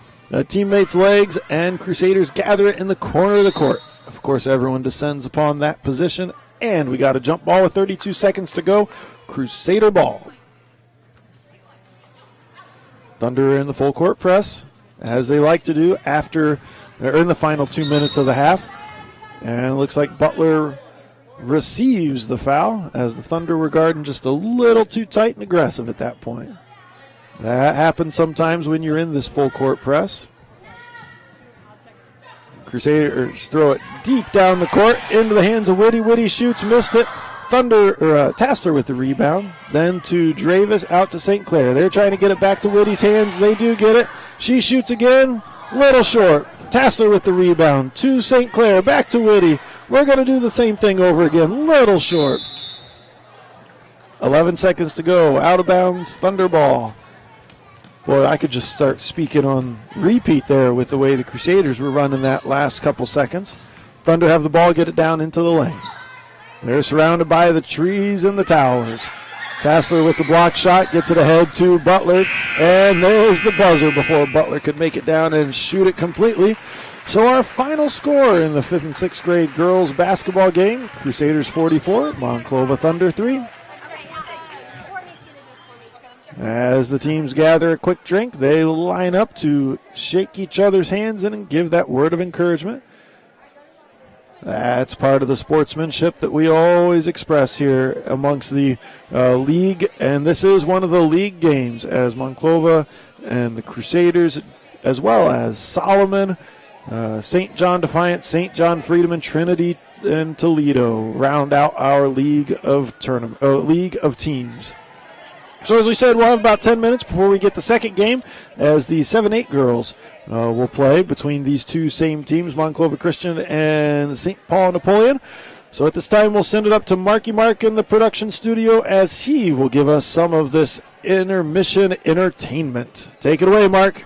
teammate's legs, and Crusaders gather it in the corner of the court. Of course, everyone descends upon that position, and we got a jump ball with 32 seconds to go. Crusader ball. Thunder in the full court press, as they like to do after they're in the final 2 minutes of the half. And it looks like Butler receives the foul, as the Thunder were guarding just a little too tight and aggressive at that point. That happens sometimes when you're in this full court press. Crusaders throw it deep down the court into the hands of Whitty. Whitty shoots, missed it. Tassler with the rebound. Then to Dravis, out to St. Clair. They're trying to get it back to Whitty's hands. They do get it. She shoots again. Little short. Tassler with the rebound. To St. Clair. Back to Whitty. We're going to do the same thing over again. Little short. 11 seconds to go. Out of bounds. Thunder ball. Boy, I could just start speaking on repeat there with the way the Crusaders were running that last couple seconds. Thunder have the ball, get it down into the lane. They're surrounded by the trees and the towers. Tassler with the block shot, gets it ahead to Butler, and there's the buzzer before Butler could make it down and shoot it completely. So our final score in the 5th and 6th grade girls basketball game, Crusaders 44, Monclova Thunder 3. As the teams gather a quick drink, they line up to shake each other's hands and give that word of encouragement. That's part of the sportsmanship that we always express here amongst the league, and this is one of the league games as Monclova and the Crusaders, as well as Solomon, St. John Defiant, St. John Freedom, and Trinity and Toledo round out our league of teams. So as we said, we'll have about 10 minutes before we get the second game as the 7-8 girls will play between these two same teams, Monclova Christian and St. Paul Napoleon. So at this time, we'll send it up to Marky Mark in the production studio as he will give us some of this intermission entertainment. Take it away, Mark.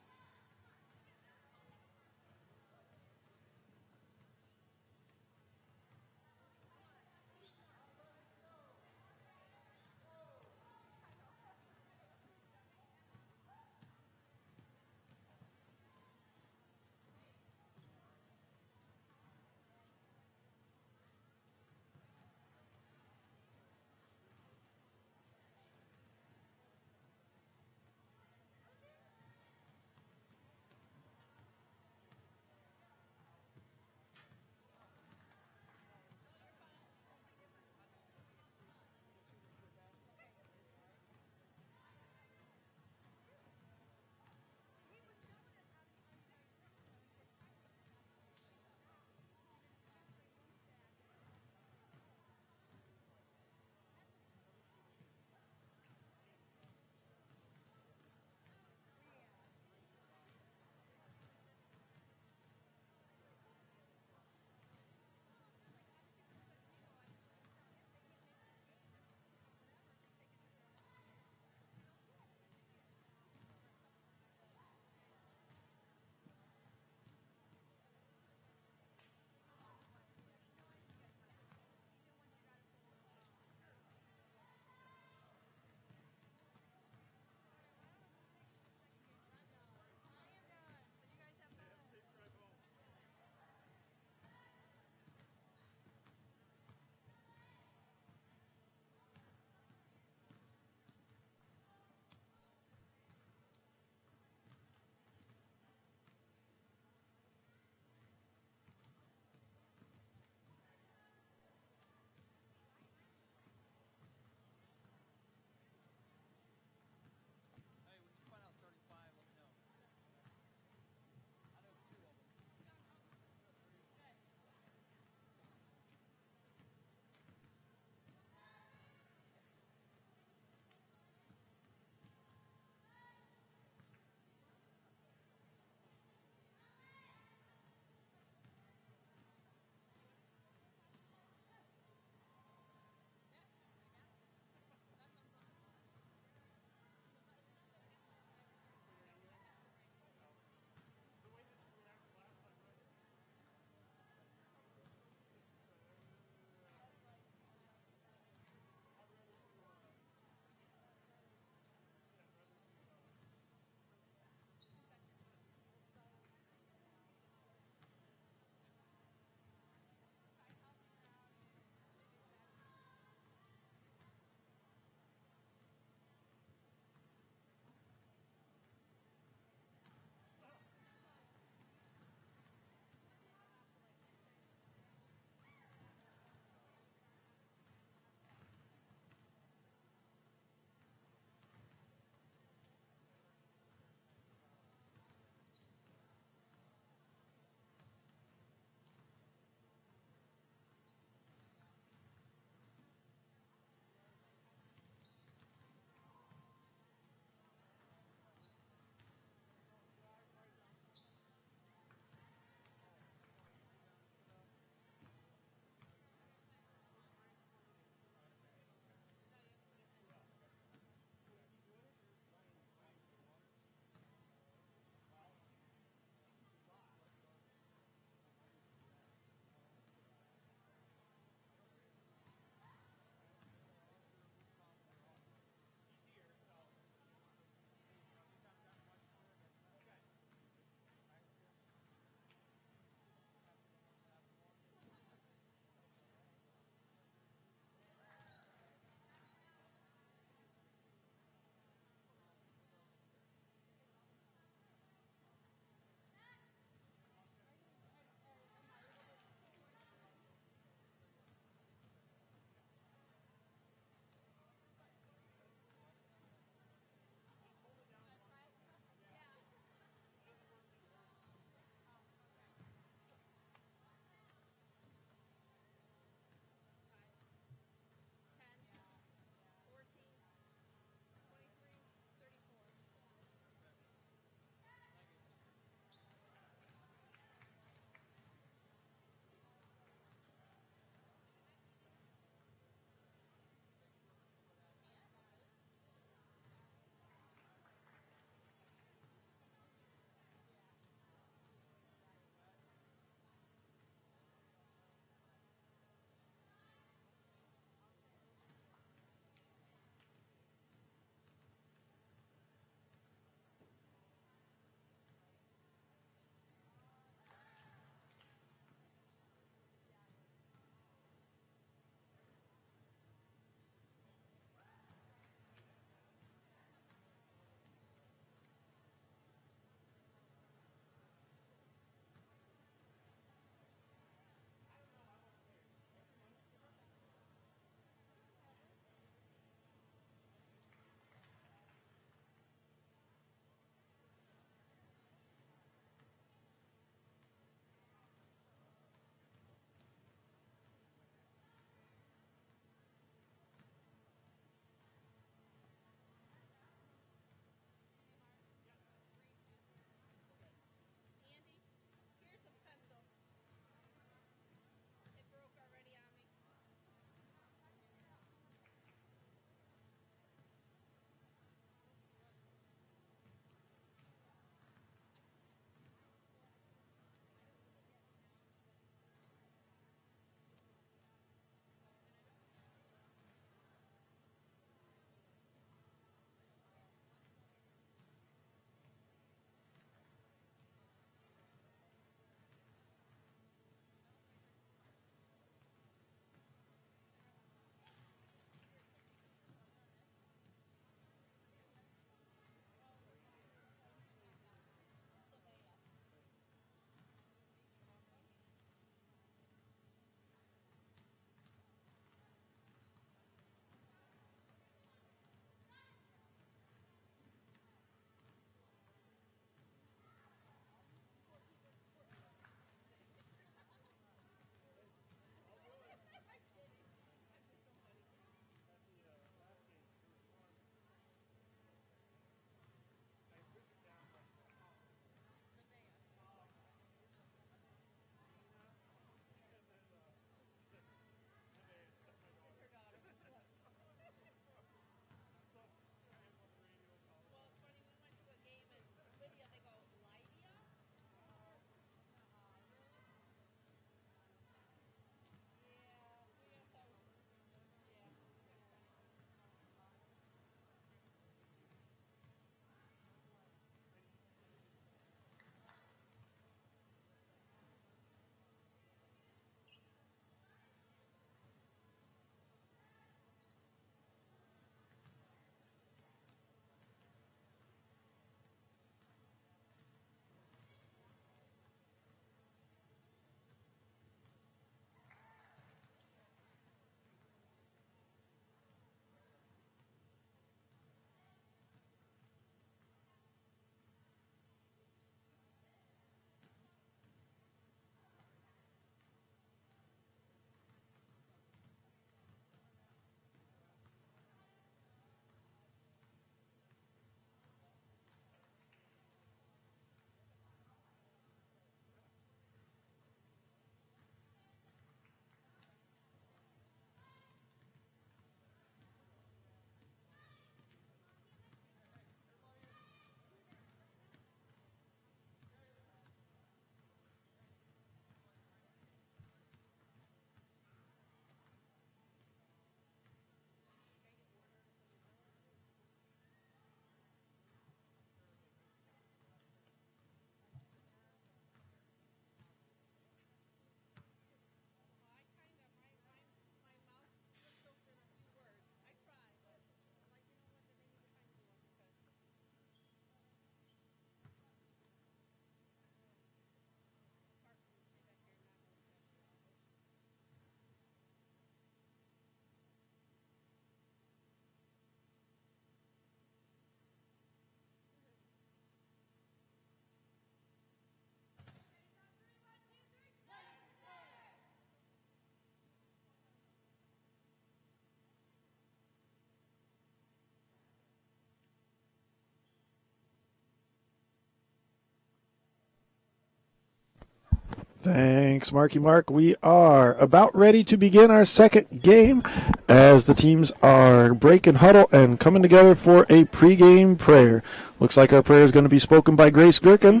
Thanks, Marky Mark. We are about ready to begin our second game as the teams are breaking huddle and coming together for a pregame prayer. Looks like our prayer is going to be spoken by Grace Gherkin.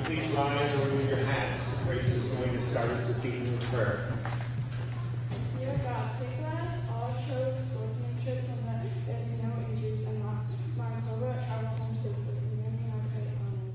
Please rise or remove your hats. Grace is going to start us this evening with prayer. Dear God, please let us all show sportsmanship and let there be no injuries and Monclova travel home safely. In your name I pray, amen.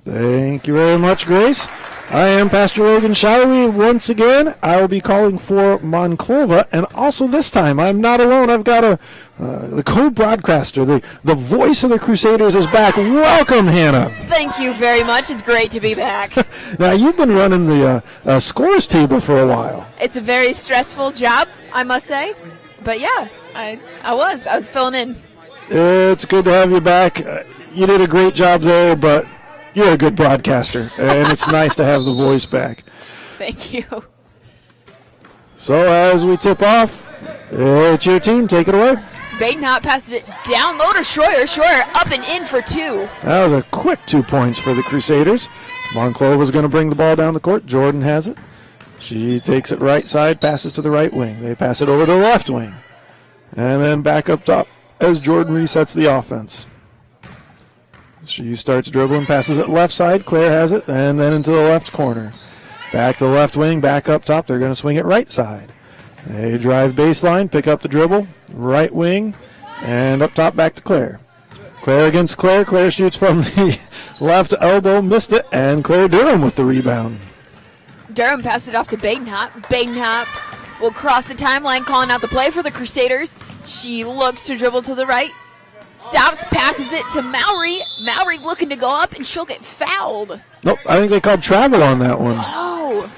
Thank you very much, Grace. I am Pastor Logan Showery. Once again, I will be calling for Monclova, and also this time I'm not alone. I've got the co-broadcaster, the voice of the Crusaders is back. Welcome, Hannah. Thank you very much. It's great to be back. Now, you've been running the scores table for a while. It's a very stressful job, I must say. But yeah, I was filling in. It's good to have you back. You did a great job there, but you're a good broadcaster, and it's nice to have the voice back. Thank you. So as we tip off, it's your team. Take it away. Badenhop passes it down low to Schroyer. Schroyer up and in for 2. That was a quick 2 points for the Crusaders. Monclova's going to bring the ball down the court. Jordan has it. She takes it right side, passes to the right wing. They pass it over to the left wing. And then back up top as Jordan resets the offense. She starts dribbling, passes it left side. Claire has it, and then into the left corner. Back to the left wing, back up top. They're going to swing it right side. They drive baseline, pick up the dribble, right wing, and up top back to Claire. Claire against Claire. Claire shoots from the left elbow, missed it, and Claire Durham with the rebound. Durham passed it off to Badenhop. Badenhop will cross the timeline, calling out the play for the Crusaders. She looks to dribble to the right. Stops, passes it to Mowry. Mowry looking to go up, and she'll get fouled. Nope, I think they called travel on that one. Oh,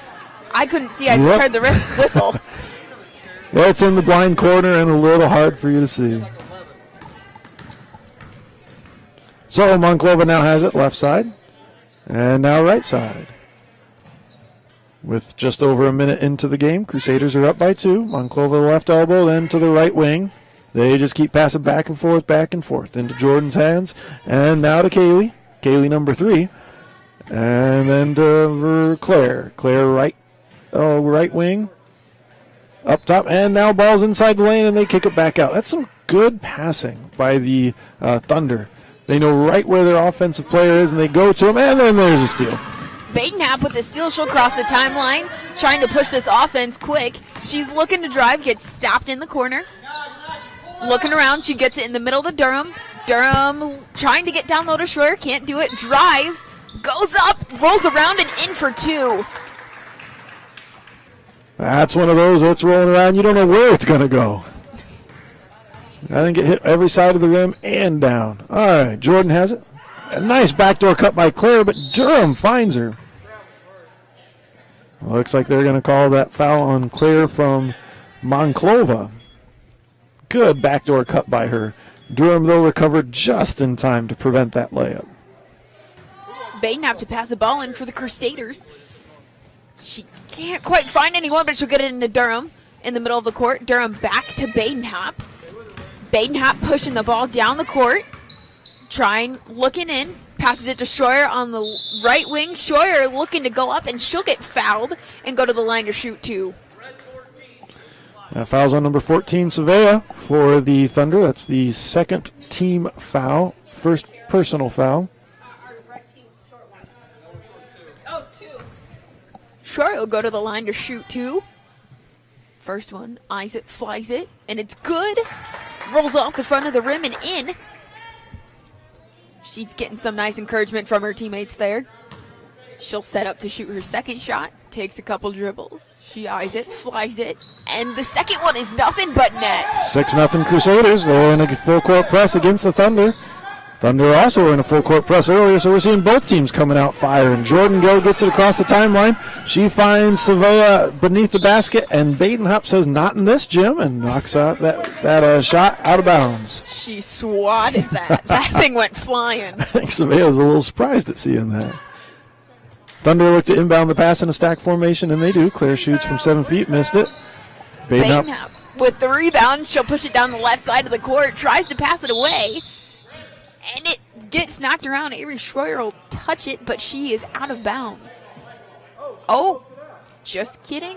I couldn't see. I just heard the whistle. Well, it's in the blind corner and a little hard for you to see. So Monclova now has it left side and now right side. With just over a minute into the game, Crusaders are up by 2. Monclova left elbow, then to the right wing. They just keep passing back and forth into Jordan's hands. And now to Kaylee. Kaylee number 3. And then to Claire. Claire right wing. Up top. And now ball's inside the lane and they kick it back out. That's some good passing by the Thunder. They know right where their offensive player is and they go to him. And then there's a steal. Badenhop with the steal. She'll cross the timeline. Trying to push this offense quick. She's looking to drive. Gets stopped in the corner. Looking around, she gets it in the middle to Durham. Durham trying to get down low to Schroyer, can't do it. Drives, goes up, rolls around and in for 2. That's one of those that's rolling around. You don't know where it's going to go. I think it hit every side of the rim and down. All right, Jordan has it. A nice backdoor cut by Claire, but Durham finds her. Looks like they're going to call that foul on Claire from Monclova. Good backdoor cut by her. Durham, though, recovered just in time to prevent that layup. Badenhop to pass the ball in for the Crusaders. She can't quite find anyone, but she'll get it into Durham in the middle of the court. Durham back to Badenhop. Badenhop pushing the ball down the court. Looking in. Passes it to Schroyer on the right wing. Schroyer looking to go up, and she'll get fouled and go to the line to shoot 2. Foul's on number 14, Savea, for the Thunder. That's the second team foul, first personal foul. Schroyer will go to the line to shoot 2. First one, eyes it, flies it, and it's good. Rolls off the front of the rim and in. She's getting some nice encouragement from her teammates there. She'll set up to shoot her second shot. Takes a couple dribbles. She eyes it, flies it, and the second one is nothing but net. 6-0 Crusaders. They're in a full court press against the Thunder. Thunder also were in a full court press earlier, so we're seeing both teams coming out firing. Jordan Gill gets it across the timeline. She finds Savea beneath the basket, and Badenhop says, "Not in this, Jim," and knocks out that shot out of bounds. She swatted that. That thing went flying. I think Savea was a little surprised at seeing that. Thunder look to inbound the pass in a stack formation, and they do. Claire shoots from 7 feet, missed it. Badenhop with the rebound. She'll push it down the left side of the court, tries to pass it away, and it gets knocked around. Avery Schroyer will touch it, but she is out of bounds. Oh, just kidding.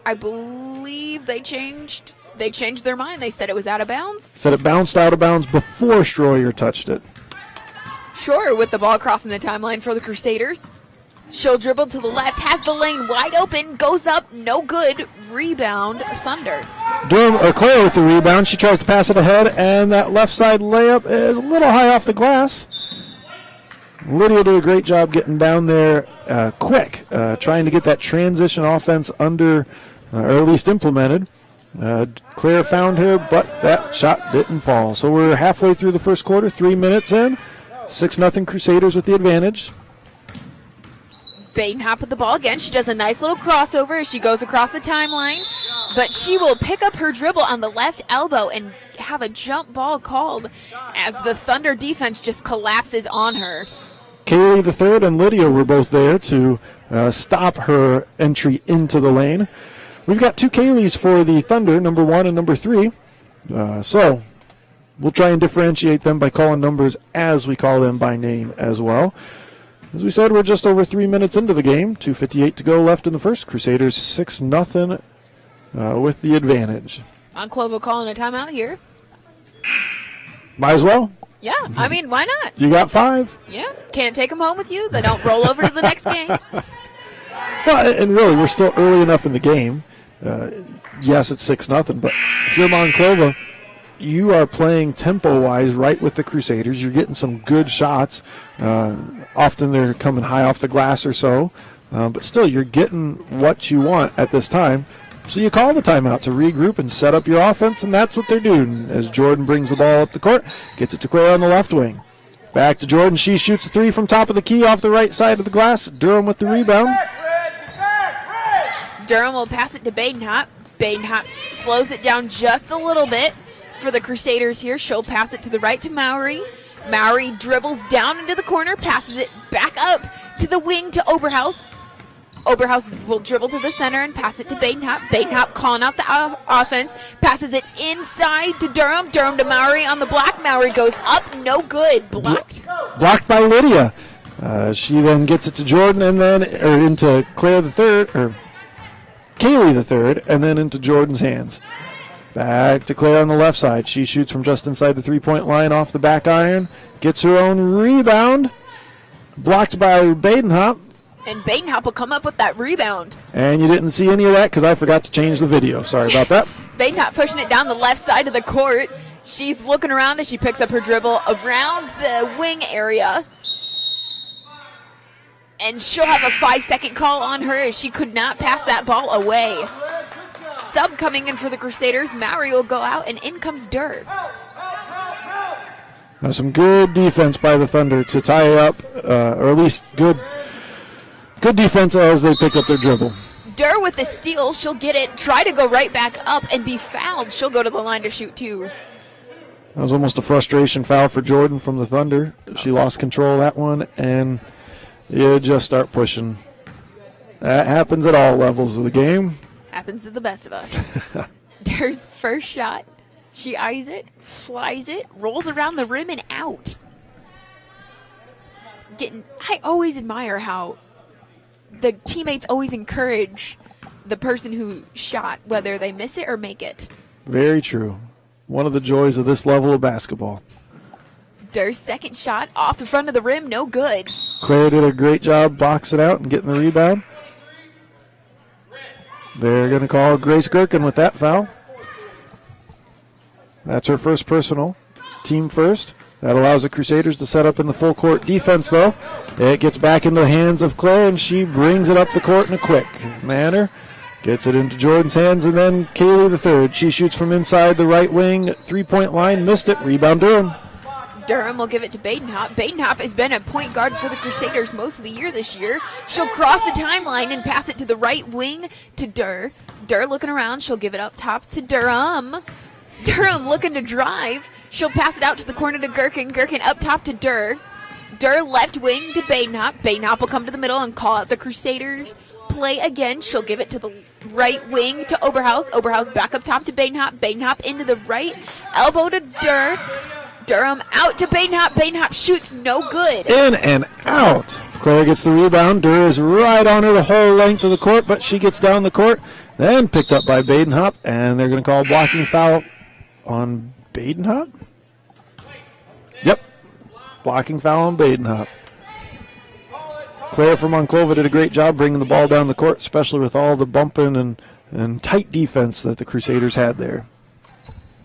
I believe they changed their mind. They said it was out of bounds. Said it bounced out of bounds before Schroyer touched it. Schroyer with the ball crossing the timeline for the Crusaders. She'll dribble to the left, has the lane wide open, goes up, no good. Rebound, Thunder. Claire with the rebound. She tries to pass it ahead, and that left side layup is a little high off the glass. Lydia did a great job getting down there quick, trying to get that transition offense under, or at least implemented. Claire found her, but that shot didn't fall. So we're halfway through the first quarter, 3 minutes in. 6-0 Crusaders with the advantage. Badenhop with the ball again. She does a nice little crossover as she goes across the timeline, but she will pick up her dribble on the left elbow and have a jump ball called as the Thunder defense just collapses on her. Kaylee the third and Lydia were both there to stop her entry into the lane. We've got 2 Kayleys for the Thunder, number 1 and number 3. So we'll try and differentiate them by calling numbers as we call them by name as well. As we said, we're just over 3 minutes into the game. 2:58 to go left in the first. Crusaders 6-0 with the advantage. Monclova calling a timeout here. Might as well. Yeah, I mean, why not? You got 5. Yeah, can't take them home with you. They don't roll over to the next game. Well, and really, we're still early enough in the game. Yes, it's 6-0, but if you're Monclova, you are playing tempo-wise right with the Crusaders. You're getting some good shots. Often they're coming high off the glass or so. But still, you're getting what you want at this time. So you call the timeout to regroup and set up your offense, and that's what they're doing as Jordan brings the ball up the court, gets it to Claire on the left wing. Back to Jordan. She shoots a 3 from top of the key off the right side of the glass. Durham with the rebound. Durham will pass it to Badenhop. Badenhop slows it down just a little bit for the Crusaders here. She'll pass it to the right to Mowry. Mowry dribbles down into the corner, passes it back up to the wing to Oberhaus. Oberhaus will dribble to the center and pass it to Badenhop. Badenhop calling out the offense, passes it inside to Durham. Durham to Mowry on the block. Mowry goes up, no good. Blocked. Blocked by Lydia. She then gets it to Jordan and then into Claire the third, or Kaylee the third, and then into Jordan's hands. Back to Claire on the left side. She shoots from just inside the three-point line off the back iron. Gets her own rebound. Blocked by Badenhop. And Badenhop will come up with that rebound. And you didn't see any of that because I forgot to change the video. Sorry about that. Badenhop pushing it down the left side of the court. She's looking around as she picks up her dribble around the wing area. And she'll have a 5-second call on her as she could not pass that ball away. Sub coming in for the Crusaders. Mowry will go out, and in comes Durr. Now some good defense by the Thunder to tie up, or at least good defense as they pick up their dribble. Durr with the steal. She'll get it, try to go right back up, and be fouled. She'll go to the line to shoot 2. That was almost a frustration foul for Jordan from the Thunder. She lost control of that one, and you just start pushing. That happens at all levels of the game. Happens to the best of us. Durr's first shot. She eyes it, flies it, rolls around the rim and out. I always admire how the teammates always encourage the person who shot, whether they miss it or make it. Very true. One of the joys of this level of basketball. Durr's second shot off the front of the rim, no good. Claire did a great job boxing out and getting the rebound. They're going to call Grace Gherkin with that foul. That's her first personal. Team first. That allows the Crusaders to set up in the full court defense, though. It gets back into the hands of Claire, and she brings it up the court in a quick manner. Gets it into Jordan's hands, and then Kaylee the third. She shoots from inside the right wing, three-point line, missed it. Rebound Durham. Durham will give it to Badenhop. Badenhop has been a point guard for the Crusaders most of the year this year. She'll cross the timeline and pass it to the right wing to Durr. Durr looking around. She'll give it up top to Durham. Durham looking to drive. She'll pass it out to the corner to Gherkin. Gherkin up top to Durr. Durr left wing to Badenhop. Badenhop will come to the middle and call out the Crusaders play again. She'll give it to the right wing to Oberhaus. Oberhaus back up top to Badenhop. Badenhop into the right elbow to Durr. Durham out to Badenhop. Badenhop shoots no good. In and out. Claire gets the rebound. Durr is right on her the whole length of the court, but she gets down the court, then picked up by Badenhop, and they're going to call a blocking foul on Badenhop? Yep. Blocking foul on Badenhop. Claire from Monclova did a great job bringing the ball down the court, especially with all the bumping and tight defense that the Crusaders had there.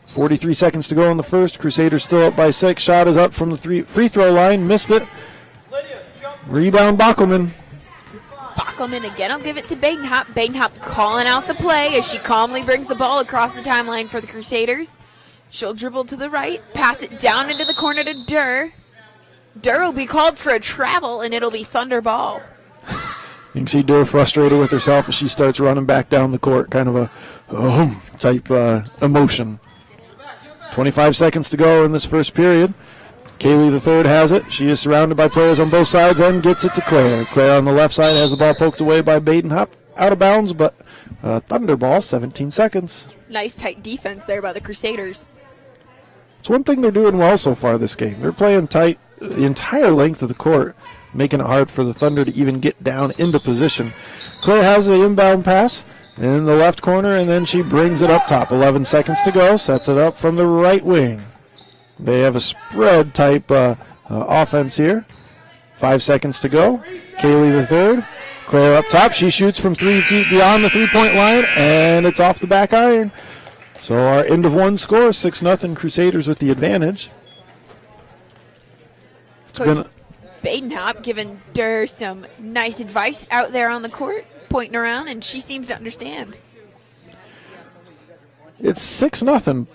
43 seconds to go in the first. Crusaders still up by 6. Shot is up from the free throw line. Missed it. Rebound Bockelman. Bockelman again. I'll give it to Badenhop. Badenhop calling out the play as she calmly brings the ball across the timeline for the Crusaders. She'll dribble to the right, pass it down into the corner to Durr. Durr will be called for a travel, and it'll be Thunder ball. You can see Durr frustrated with herself as she starts running back down the court, kind of a type emotion. 25 seconds to go in this first period. Kaylee the third has it. She is surrounded by players on both sides and gets it to Claire. Claire on the left side has the ball poked away by Badenhop. Out of bounds, but Thunder ball, 17 seconds. Nice tight defense there by the Crusaders. It's one thing they're doing well so far this game. They're playing tight the entire length of the court, making it hard for the Thunder to even get down into position. Claire has the inbound pass in the left corner, and then she brings it up top. 11 seconds to go, sets it up from the right wing. They have a spread type offense here. 5 seconds to go. Kaylee the third. Claire up top. She shoots from 3 feet beyond the three-point line, and it's off the back iron. So our end of one score, 6-0 Crusaders with the advantage. Coach Badenhop giving Durr some nice advice out there on the court, pointing around, and she seems to understand. It's 6-0,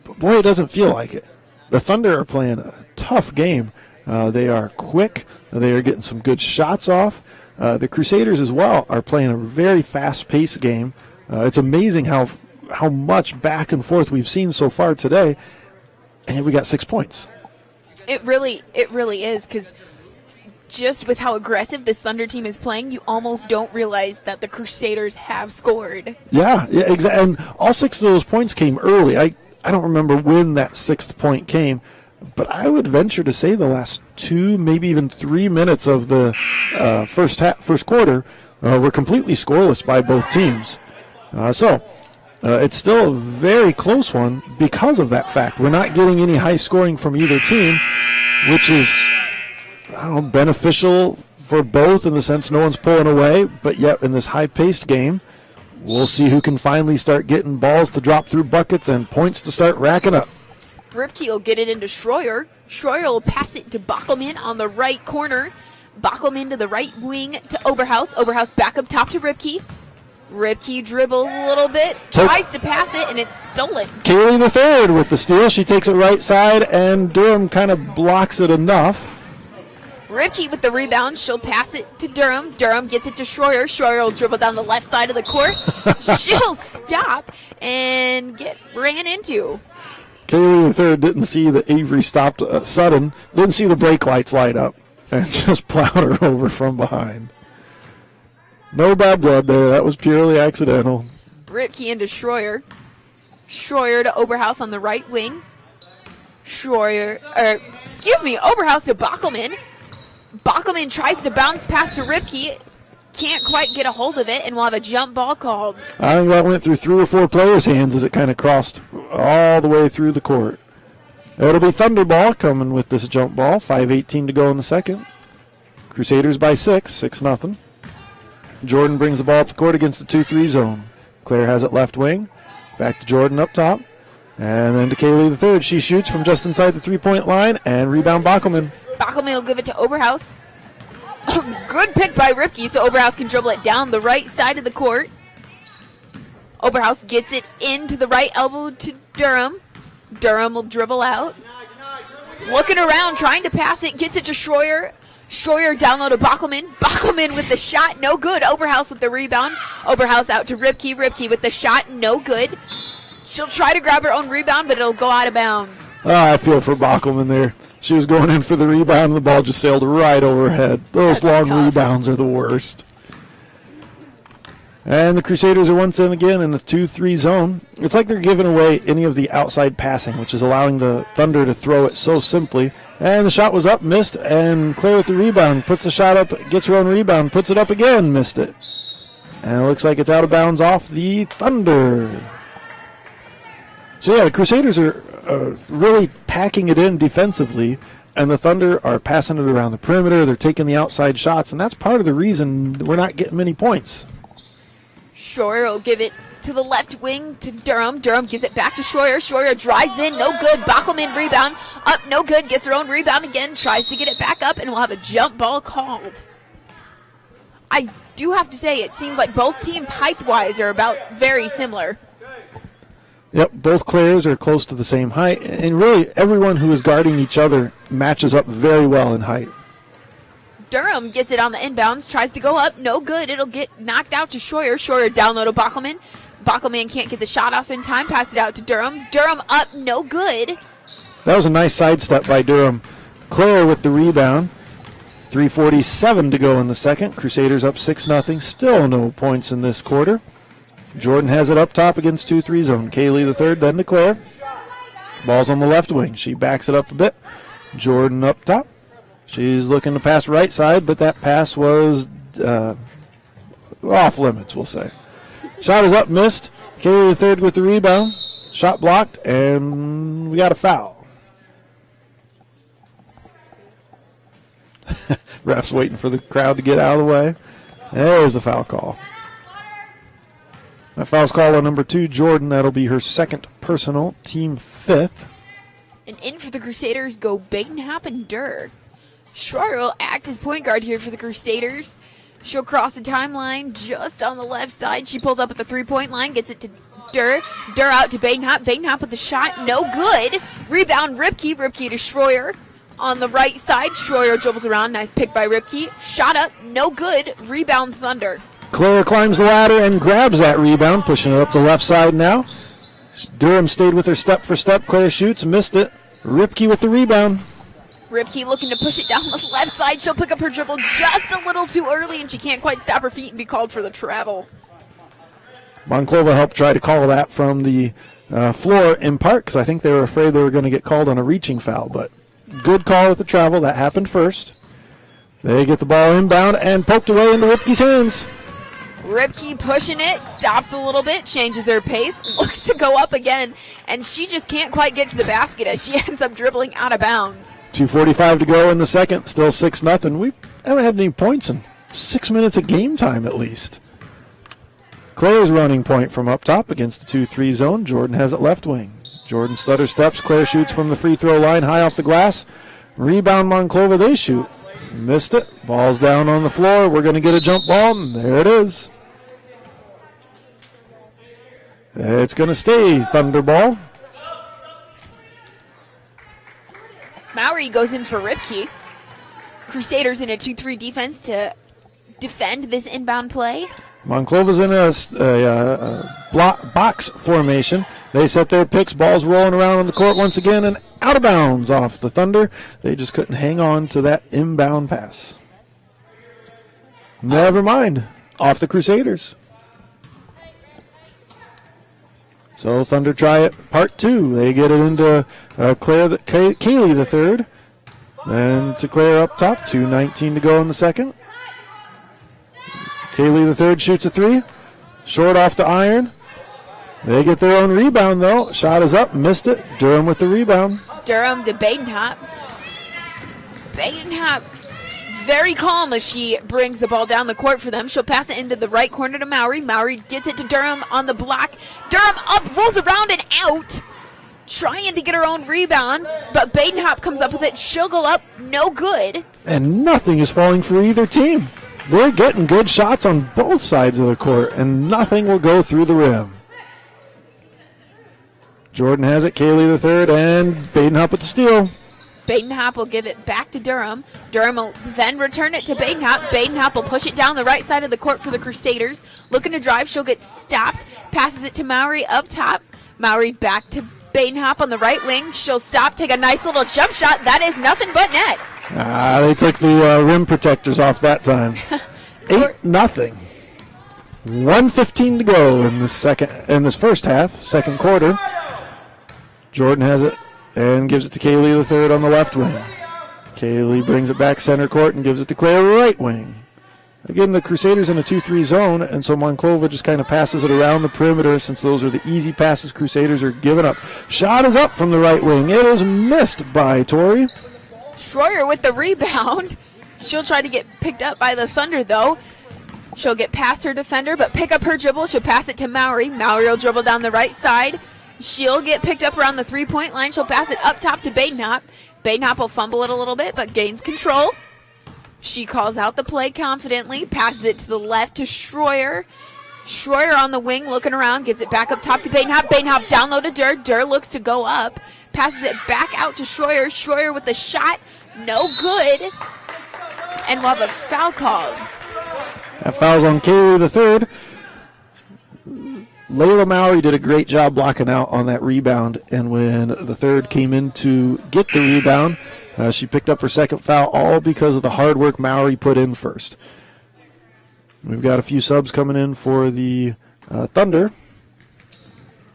but boy, it doesn't feel like it. The Thunder are playing a tough game. They are quick. They are getting some good shots off. The Crusaders as well are playing a very fast-paced game. It's amazing how much back and forth we've seen so far today, and yet we got 6 points. It really is, because just with how aggressive this Thunder team is playing, you almost don't realize that the Crusaders have scored. Yeah, exactly. And all 6 of those points came early. I don't remember when that 6th point came, but I would venture to say the last 2, maybe even 3 minutes of the first quarter were completely scoreless by both teams. So it's still a very close one because of that fact. We're not getting any high scoring from either team, which is beneficial for both in the sense no one's pulling away, but yet in this high-paced game, we'll see who can finally start getting balls to drop through buckets and points to start racking up. Ripke will get it into Schroyer. Schroyer will pass it to Bockelman on the right corner. Bockelman to the right wing to Oberhaus. Oberhaus back up top to Ripke. Ripke dribbles a little bit, tries to pass it, and it's stolen. Kaylee the third with the steal. She takes it right side, and Durham kind of blocks it enough. Ripke with the rebound. She'll pass it to Durham. Durham gets it to Schroyer. Schroyer will dribble down the left side of the court. She'll stop and get ran into. Kaylee the third didn't see that Avery stopped Sutton, didn't see the brake lights light up, and just plowed her over from behind. No bad blood there. That was purely accidental. Ripke into Schroyer. Schroyer to Oberhaus on the right wing. Oberhaus to Bockelman. Bockelman tries to bounce past to Ripke. Can't quite get a hold of it, and we'll have a jump ball called. I think that went through 3 or 4 players' hands as it kind of crossed all the way through the court. It'll be Thunder ball coming with this jump ball. 5:18 to go in the second. Crusaders by 6-0. Jordan brings the ball up the court against the 2-3 zone. Claire has it left wing. Back to Jordan up top. And then to Kaylee the third. She shoots from just inside the 3-point line and rebound Bockelman. Bockelman will give it to Oberhaus. Good pick by Ripke, so Oberhaus can dribble it down the right side of the court. Oberhaus gets it into the right elbow to Durham. Durham will dribble out. Looking around, trying to pass it, gets it to Schroyer. Schroyer down low to Bockelman. Bockelman with the shot, no good. Oberhaus with the rebound. Oberhaus out to Ripke. Ripke with the shot, no good. She'll try to grab her own rebound, but it'll go out of bounds. I feel for Bockelman there. She was going in for the rebound, and the ball just sailed right over her head. Those long rebounds are the worst. And the Crusaders are once again in the 2-3 zone. It's like they're giving away any of the outside passing, which is allowing the Thunder to throw it so simply. And the shot was up, missed, and Claire with the rebound. Puts the shot up, gets her own rebound, puts it up again, missed it. And it looks like it's out of bounds off the Thunder. So yeah, the Crusaders are really packing it in defensively, and the Thunder are passing it around the perimeter. They're taking the outside shots, and that's part of the reason we're not getting many points. Schroyer will give it to the left wing to Durham. Durham gives it back to Schroyer. Schroyer drives in, no good. Bockelman rebound, up, no good. Gets her own rebound again, tries to get it back up, and we'll have a jump ball called. I do have to say, it seems like both teams height-wise are about very similar. Yep, both Claires are close to the same height, and really everyone who is guarding each other matches up very well in height. Durham gets it on the inbounds, tries to go up, no good. It'll get knocked out to Schroyer. Schroyer down low to Bockelman. Bockelman can't get the shot off in time, pass it out to Durham. Durham up, no good. That was a nice sidestep by Durham. Claire with the rebound. 3:47 to go in the second. Crusaders up 6-0. Still no points in this quarter. Jordan has it up top against 2-3 zone. Kaylee the third, then to Claire. Ball's on the left wing. She backs it up a bit. Jordan up top. She's looking to pass right side, but that pass was off limits, we'll say. Shot is up, missed. Kaylee the third with the rebound. Shot blocked, and we got a foul. Ref's waiting for the crowd to get out of the way. There's the foul call. That foul's call on number 2, Jordan. That'll be her second personal, team 5th. And in for the Crusaders go Badenhap and Durr. Schroyer will act as point guard here for the Crusaders. She'll cross the timeline just on the left side. She pulls up at the three-point line, gets it to Durr. Durr out to Badenhap. Badenhap with the shot, no good. Rebound, Ripke. Ripke to Schroyer. On the right side, Schroyer dribbles around. Nice pick by Ripke. Shot up, no good. Rebound, Thunder. Claire climbs the ladder and grabs that rebound, pushing it up the left side now. Durham stayed with her step for step. Claire shoots, missed it. Ripke with the rebound. Ripke looking to push it down the left side. She'll pick up her dribble just a little too early, and she can't quite stop her feet and be called for the travel. Monclova helped try to call that from the floor in part because I think they were afraid they were going to get called on a reaching foul, but good call with the travel. That happened first. They get the ball inbound and poked away into Ripke's hands. Ripke pushing it, stops a little bit, changes her pace, looks to go up again, and she just can't quite get to the basket as she ends up dribbling out of bounds. 2:45 to go in the second, still 6-0. We haven't had any points in 6 minutes of game time at least. Claire's running point from up top against the 2-3 zone. Jordan has it left wing. Jordan stutter steps. Claire shoots from the free throw line, high off the glass. Rebound Monclova, they shoot. Missed it. Ball's down on the floor. We're going to get a jump ball, and there it is. It's going to stay Thunderball. Mowry goes in for Ripke. Crusaders in a 2-3 defense to defend this inbound play. Monclova's in a box formation. They set their picks. Ball's rolling around on the court once again and out of bounds off the Thunder. They just couldn't hang on to that inbound pass. Never mind. Off the Crusaders. So Thunder try it part 2. They get it into Kaylee the third. Then to Claire up top. 2:19 to go in the second. Kaylee the third shoots a 3. Short off the iron. They get their own rebound though. Shot is up. Missed it. Durham with the rebound. Durham to Badenhap. Badenhap very calm as she brings the ball down the court for them. She'll pass it into the right corner to Mowry. Mowry gets it to Durham on the block. Durham up, rolls around and out. Trying to get her own rebound, but Badenhap comes up with it. She'll go up, no good. And nothing is falling for either team. They're getting good shots on both sides of the court, and nothing will go through the rim. Jordan has it, Kaylee the third, and Badenhap with the steal. Badenhap will give it back to Durham. Durham will then return it to Badenhap. Badenhap will push it down the right side of the court for the Crusaders. Looking to drive, she'll get stopped. Passes it to Mowry up top. Mowry back to Badenhap on the right wing. She'll stop, take a nice little jump shot. That is nothing but net. They took the rim protectors off that time. 8-0. 1:15 to go in this first half, second quarter. Jordan has it and gives it to Kaylee the third on the left wing. Kaylee brings it back center court and gives it to Claire right wing. Again, the Crusaders in a 2-3 zone, and so Monclova just kind of passes it around the perimeter since those are the easy passes Crusaders are giving up. Shot is up from the right wing. It is missed by Tori. Schroyer with the rebound. She'll try to get picked up by the Thunder, though. She'll get past her defender, but pick up her dribble. She'll pass it to Mowry. Mowry will dribble down the right side. She'll get picked up around the three-point line. She'll pass it up top to Badenhop. Badenhop will fumble it a little bit, but gains control. She calls out the play confidently, passes it to the left to Schroyer. Schroyer on the wing, looking around, gives it back up top to Badenhop. Badenhop down low to Durr. Durr looks to go up, passes it back out to Schroyer. Schroyer with the shot, no good. And we'll have a foul called. That foul's on Kaylee the third. Layla Mowry did a great job blocking out on that rebound, and when the third came in to get the rebound, she picked up her second foul, all because of the hard work Mowry put in first. We've got a few subs coming in for the Thunder.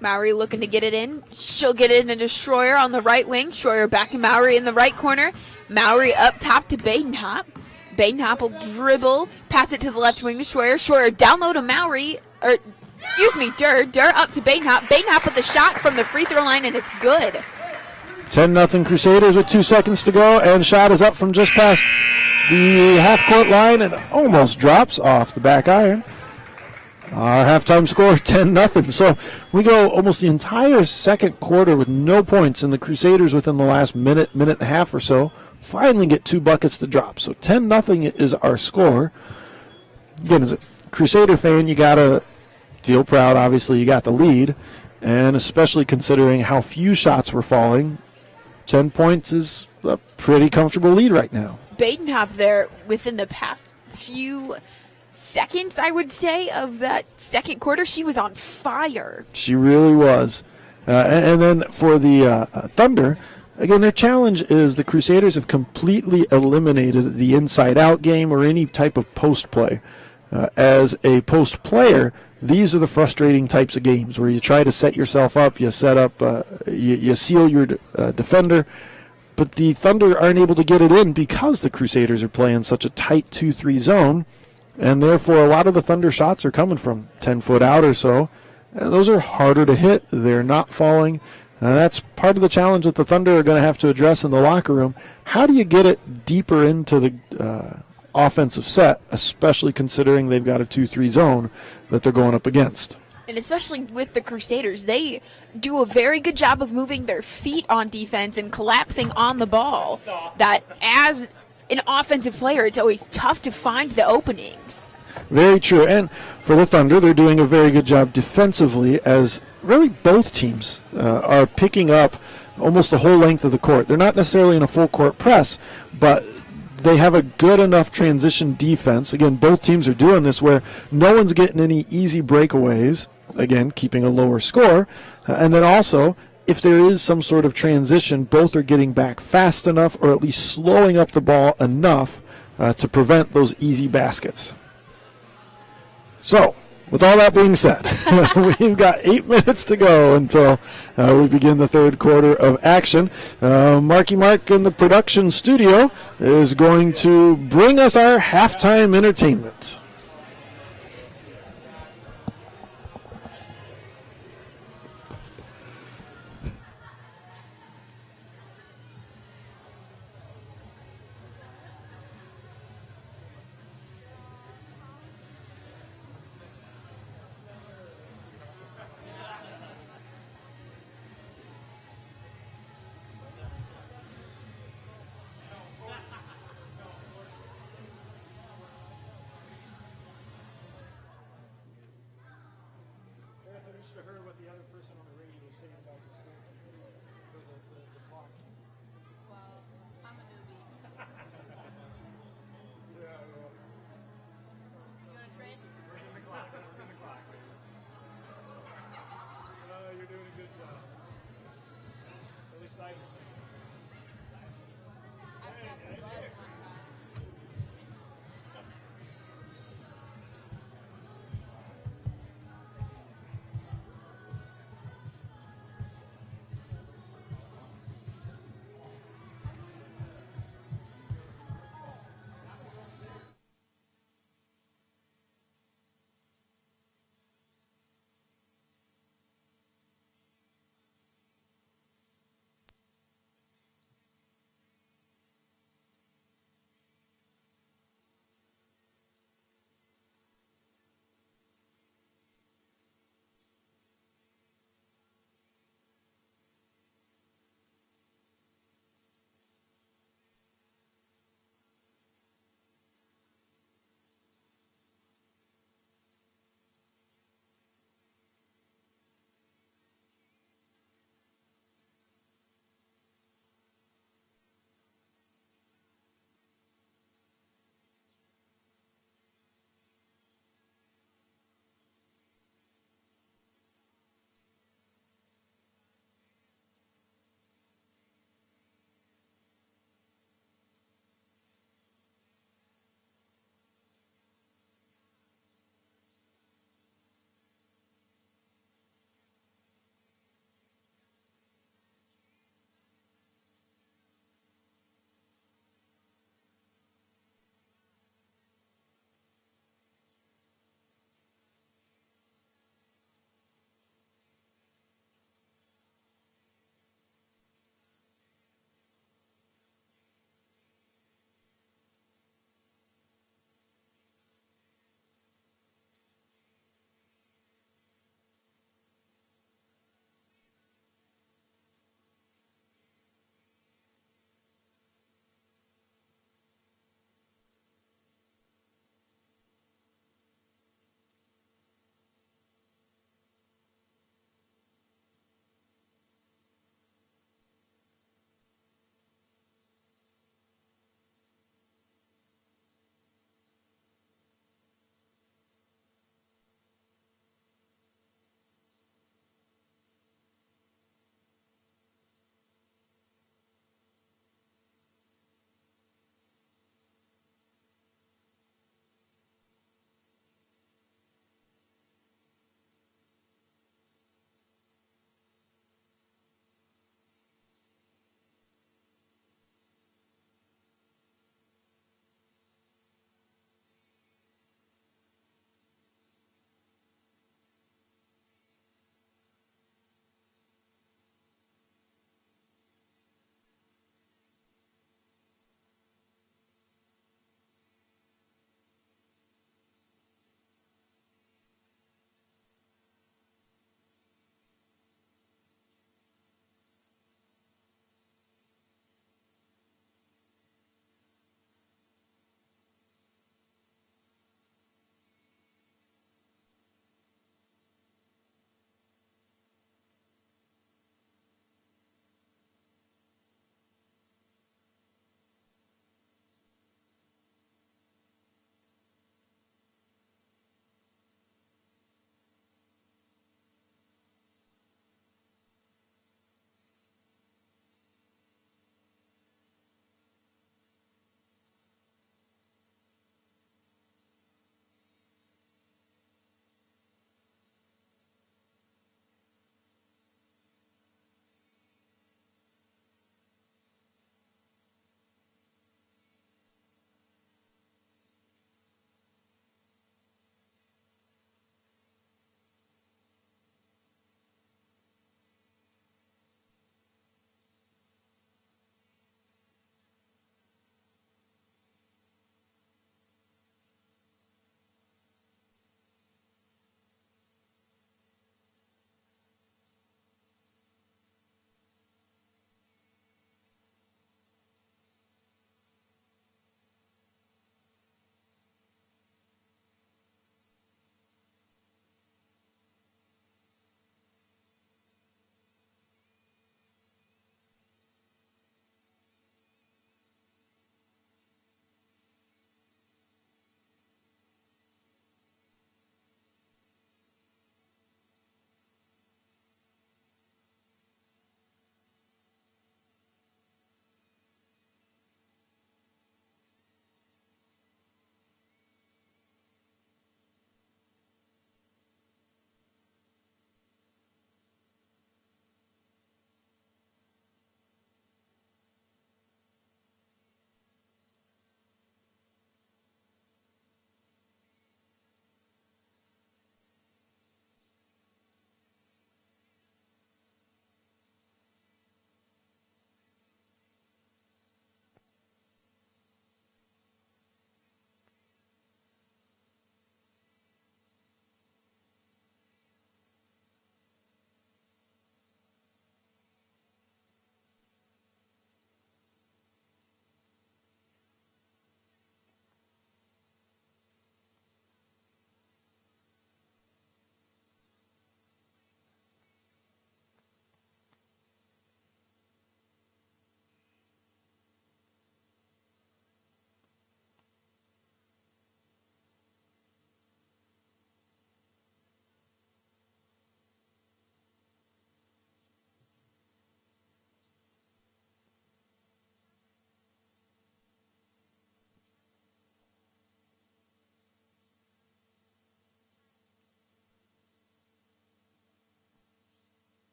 Mowry looking to get it in. She'll get it into Schroyer on the right wing. Schroyer back to Mowry in the right corner. Mowry up top to Badenhop. Badenhop will dribble, pass it to the left wing to Schroyer. Schroyer down low to Mowry, Durr. Durr up to Badenhop. Badenhop with the shot from the free throw line, and it's good. 10-0 Crusaders with 2 seconds to go, and shot is up from just past the half-court line and almost drops off the back iron. Our halftime score, 10-0. So we go almost the entire second quarter with no points, and the Crusaders within the last minute and a half or so finally get 2 buckets to drop. So 10-0 is our score. Again, as a Crusader fan, you got to feel proud. Obviously, you got the lead, and especially considering how few shots were falling, 10 points is a pretty comfortable lead right now. Badenhop there within the past few seconds, I would say, of that second quarter, she was on fire. She really was. And then for the Thunder, again, their challenge is the Crusaders have completely eliminated the inside-out game or any type of post play. As a post player, these are the frustrating types of games where you try to set yourself up, you set up, you seal your defender, but the Thunder aren't able to get it in because the Crusaders are playing such a tight 2-3 zone, and therefore a lot of the Thunder shots are coming from 10 foot out or so, and those are harder to hit. They're not falling. That's part of the challenge that the Thunder are going to have to address in the locker room. How do you get it deeper into the offensive set, especially considering they've got a 2-3 zone that they're going up against? And especially with the Crusaders, they do a very good job of moving their feet on defense and collapsing on the ball. That as an offensive player, it's always tough to find the openings. Very true. And for the Thunder, they're doing a very good job defensively, as really both teams are picking up almost the whole length of the court. They're not necessarily in a full court press, but they have a good enough transition defense. Again, both teams are doing this where no one's getting any easy breakaways, again, keeping a lower score. And then also, if there is some sort of transition, both are getting back fast enough or at least slowing up the ball enough to prevent those easy baskets. So, with all that being said, we've got 8 minutes to go until we begin the third quarter of action. Marky Mark in the production studio is going to bring us our halftime entertainment.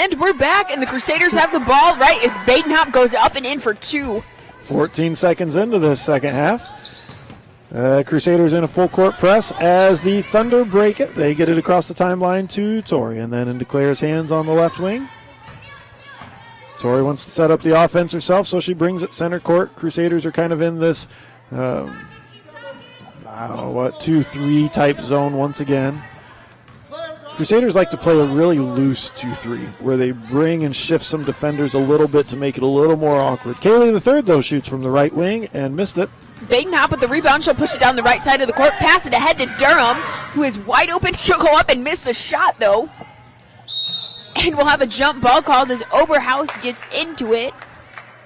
And we're back, and the Crusaders have the ball right as Badenhop goes up and in for 2. 14 seconds into this second half. Crusaders in a full court press as the Thunder break it. They get it across the timeline to Tori, and then into Claire's hands on the left wing. Tori wants to set up the offense herself, so she brings it center court. Crusaders are kind of in this, 2-3 type zone once again. Crusaders like to play a really loose 2-3, where they bring and shift some defenders a little bit to make it a little more awkward. Kaylee the third, though, shoots from the right wing and missed it. Badenhop with the rebound. She'll push it down the right side of the court, pass it ahead to Durham, who is wide open. She'll go up and miss the shot, though. And we'll have a jump ball called as Oberhaus gets into it.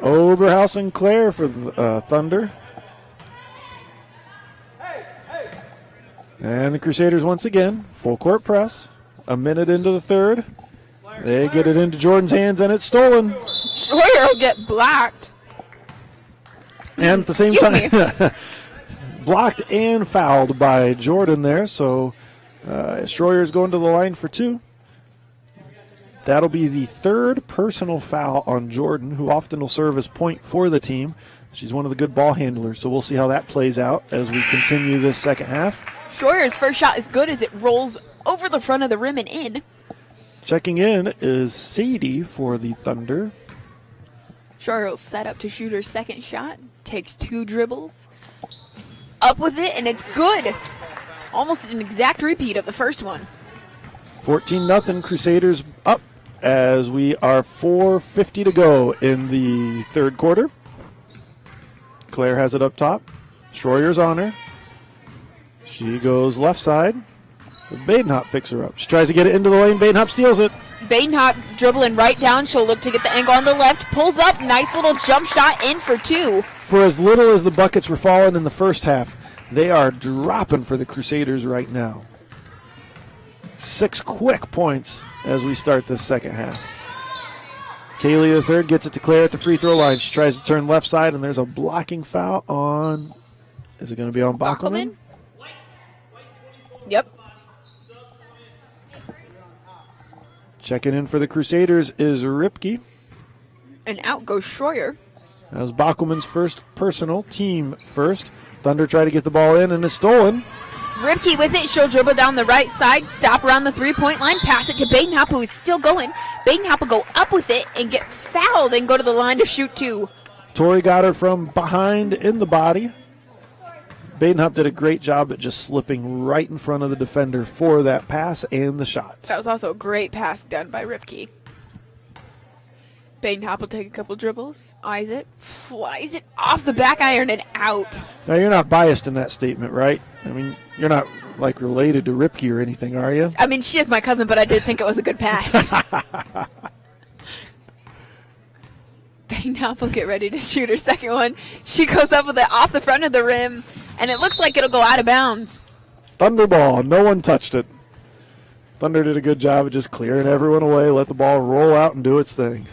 Oberhaus and Claire for the Thunder. And the Crusaders once again, full court press. A minute into the third. They get it into Jordan's hands, and it's stolen. Schroyer will get blocked. And at the same time, blocked and fouled by Jordan there. So Schroyer's going to the line for 2. That'll be the third personal foul on Jordan, who often will serve as point for the team. She's one of the good ball handlers, so we'll see how that plays out as we continue this second half. Schroyer's first shot is good as it rolls over the front of the rim and in. Checking in is Sadie for the Thunder. Schroyer will set up to shoot her second shot. Takes 2 dribbles. Up with it, and it's good. Almost an exact repeat of the first one. 14-0, Crusaders up as we are 4:50 to go in the third quarter. Claire has it up top. Schroyer's on her. She goes left side. Badenhop picks her up. She tries to get it into the lane. Badenhop steals it. Badenhop dribbling right down. She'll look to get the angle on the left. Pulls up. Nice little jump shot in for 2. For as little as the buckets were falling in the first half, they are dropping for the Crusaders right now. 6 quick points as we start this second half. Kaylee the third gets it to Claire at the free throw line. She tries to turn left side, and there's a blocking foul on, is it going to be on Bockelman? Yep. Checking in for the Crusaders is Ripke. And out goes Schroyer. That was Bockelman's first personal, team first. Thunder try to get the ball in, and it's stolen. Ripke with it. She'll dribble down the right side, stop around the three-point line, pass it to Badenhop, who is still going. Badenhop will go up with it and get fouled and go to the line to shoot 2. Tori got her from behind in the body. Badenhop did a great job at just slipping right in front of the defender for that pass and the shot. That was also a great pass done by Ripke. Badenhop will take a couple dribbles, eyes it, flies it off the back iron and out. Now, you're not biased in that statement, right? I mean, you're not, like, related to Ripke or anything, are you? I mean, she is my cousin, but I did think it was a good pass. Badenhop will get ready to shoot her second one. She goes up with it off the front of the rim, and it looks like it'll go out of bounds. Thunder ball. No one touched it. Thunder did a good job of just clearing everyone away, let the ball roll out and do its thing.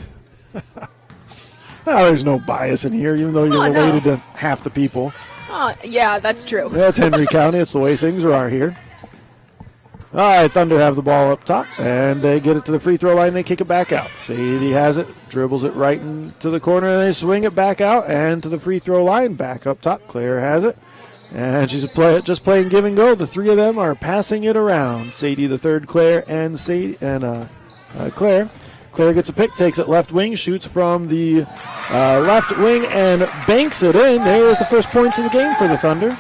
There's no bias in here, even though you're related to half the people. Oh, yeah, that's true. That's Henry County. It's the way things are here. All right, Thunder have the ball up top, and they get it to the free throw line. They kick it back out. Sadie has it, dribbles it right into the corner, and they swing it back out and to the free throw line. Back up top, Claire has it, and she's just playing give and go. The three of them are passing it around. Sadie the third, Claire, and Claire. Claire gets a pick, takes it left wing, shoots from the left wing, and banks it in. There's the first points of the game for the Thunder.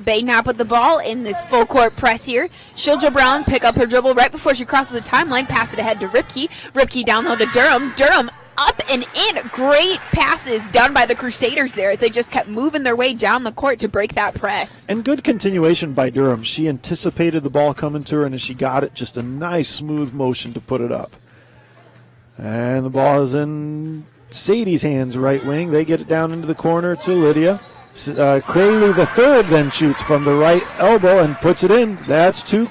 Badenhop with the ball in this full court press here. She'll dribble around, pick up her dribble right before she crosses the timeline, pass it ahead to Ripke. Ripke down low to Durham. Durham up and in. Great passes done by the Crusaders there as they just kept moving their way down the court to break that press. And good continuation by Durham. She anticipated the ball coming to her, and as she got it, just a nice smooth motion to put it up. And the ball is in Sadie's hands, right wing. They get it down into the corner to Lydia. Crayley the third then shoots from the right elbow and puts it in. That's two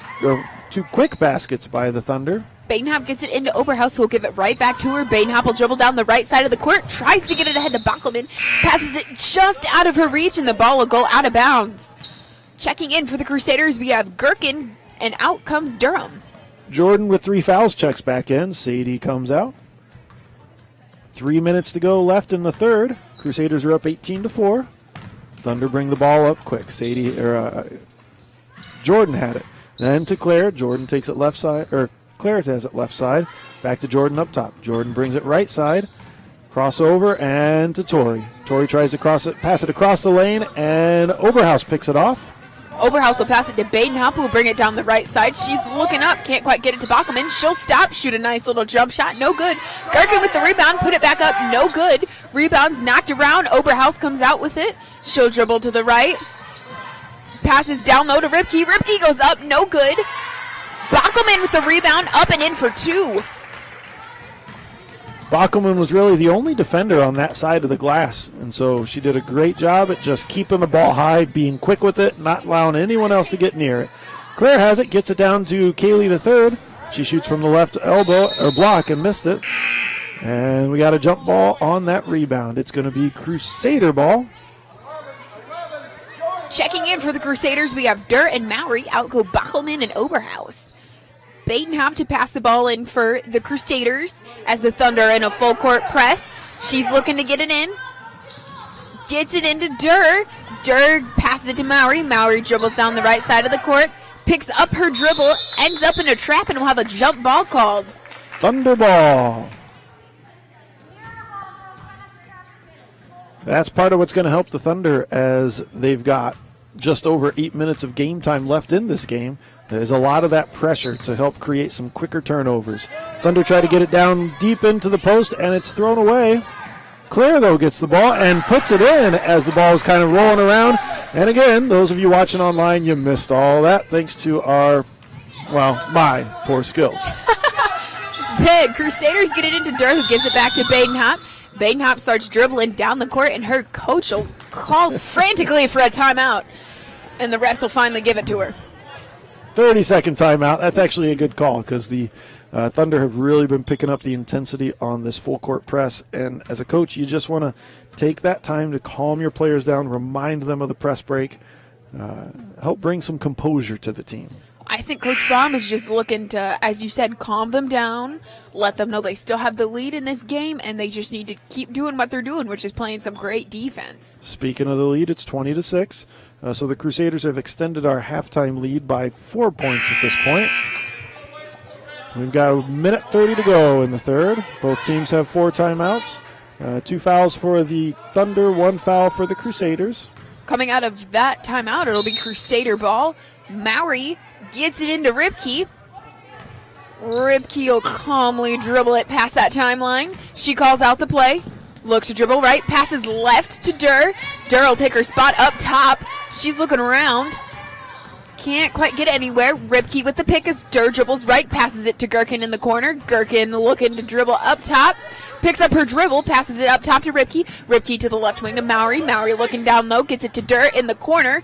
quick baskets by the Thunder. Badenhop gets it into Oberhaus, who will give it right back to her. Badenhop will dribble down the right side of the court, tries to get it ahead to Bockelman, passes it just out of her reach, and the ball will go out of bounds. Checking in for the Crusaders, we have Gherkin, and out comes Durham. Jordan with 3 fouls checks back in. Sadie comes out. 3 minutes to go left in the third. Crusaders are up 18-4. Thunder bring the ball up quick. Jordan had it. Then to Claire. Jordan takes it left side, or Claire has it left side. Back to Jordan up top. Jordan brings it right side. Crossover and to Tori. Tori tries to pass it across the lane, and Oberhaus picks it off. Oberhaus will pass it to Badenhop, who will bring it down the right side. She's looking up, can't quite get it to Bachman. She'll stop, shoot a nice little jump shot, no good. Gherkin with the rebound, put it back up, no good. Rebound's knocked around, Oberhaus comes out with it. She'll dribble to the right. Passes down low to Ripke. Ripke goes up, no good. Bachman with the rebound, up and in for 2. Bockelman was really the only defender on that side of the glass, and so she did a great job at just keeping the ball high, being quick with it, not allowing anyone else to get near it. Claire has it, gets it down to Kaylee the third. She shoots from the left elbow or block and missed it. And we got a jump ball on that rebound. It's going to be Crusader ball. Checking in for the Crusaders, we have Durr and Mowry. Out go Bachelman and Oberhaus. Badenhop to pass the ball in for the Crusaders as the Thunder in a full court press. She's looking to get it in. Gets it into Durr. Durr passes it to Mowry. Mowry dribbles down the right side of the court. Picks up her dribble. Ends up in a trap and will have a jump ball called. Thunder ball. That's part of what's going to help the Thunder, as they've got just over 8 minutes of game time left in this game. There's a lot of that pressure to help create some quicker turnovers. Thunder try to get it down deep into the post, and it's thrown away. Claire, though, gets the ball and puts it in as the ball is kind of rolling around. And again, those of you watching online, you missed all that thanks to my poor skills. The Crusaders get it into Durr, who gives it back to Badenhop. Badenhop starts dribbling down the court, and her coach will call frantically for a timeout. And the refs will finally give it to her. 30-second timeout. That's actually a good call, because the Thunder have really been picking up the intensity on this full court press. And as a coach, you just want to take that time to calm your players down, remind them of the press break, help bring some composure to the team. I think Coach Baum is just looking to, as you said, calm them down, let them know they still have the lead in this game, and they just need to keep doing what they're doing, which is playing some great defense. Speaking of the lead, it's 20-6. So the Crusaders have extended our halftime lead by 4 points at this point. We've got a minute 30 to go in the third. Both teams have 4 timeouts. 2 fouls for the Thunder, 1 foul for the Crusaders. Coming out of that timeout, it'll be Crusader ball. Mowry gets it into Ripke. Ripke will calmly dribble it past that timeline. She calls out the play. Looks to dribble right, passes left to Durr. Durr will take her spot up top. She's looking around. Can't quite get anywhere. Ripke with the pick as Durr dribbles right, passes it to Gherkin in the corner. Gherkin looking to dribble up top. Picks up her dribble, passes it up top to Ripke. Ripke to the left wing to Mowry. Mowry looking down low, gets it to Durr in the corner.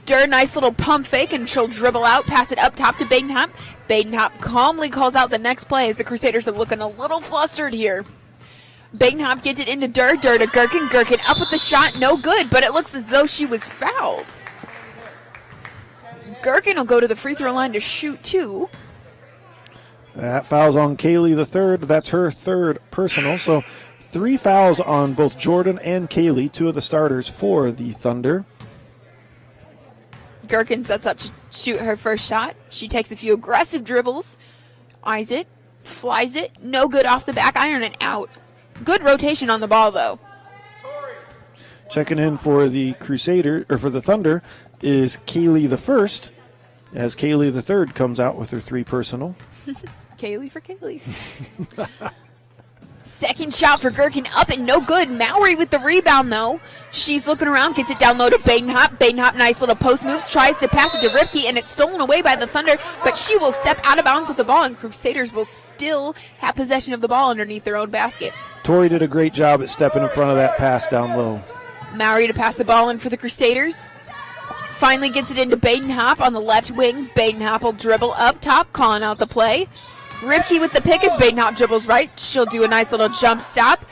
Durr, nice little pump fake, and she'll dribble out, pass it up top to Badenhop. Badenhop calmly calls out the next play as the Crusaders are looking a little flustered here. Badenhop gets it into Durr. Durr to Gherkin. Gherkin up with the shot, no good, but it looks as though she was fouled. Gherkin will go to the free throw line to shoot 2. That foul's on Kaylee the third. That's her third personal. So 3 fouls on both Jordan and Kaylee, 2 of the starters for the Thunder. Gherkin sets up to shoot her first shot. She takes a few aggressive dribbles, eyes it, flies it, no good off the back iron and out. Good rotation on the ball, though. Checking in for the Crusader, or for the Thunder, is Kaylee the first, as Kaylee the third comes out with her 3 personal. Kaylee for Kaylee. Second shot for Gherkin, up and no good. Mowry with the rebound, though. She's looking around, gets it down low to Badenhop. Badenhop, nice little post moves, tries to pass it to Ripke, and it's stolen away by the Thunder, but she will step out of bounds with the ball, and Crusaders will still have possession of the ball underneath their own basket. Tori did a great job at stepping in front of that pass down low. Mowry to pass the ball in for the Crusaders. Finally gets it into Badenhop on the left wing. Badenhop will dribble up top, calling out the play. Ripke with the pick as Badenhop dribbles right. She'll do a nice little jump stop.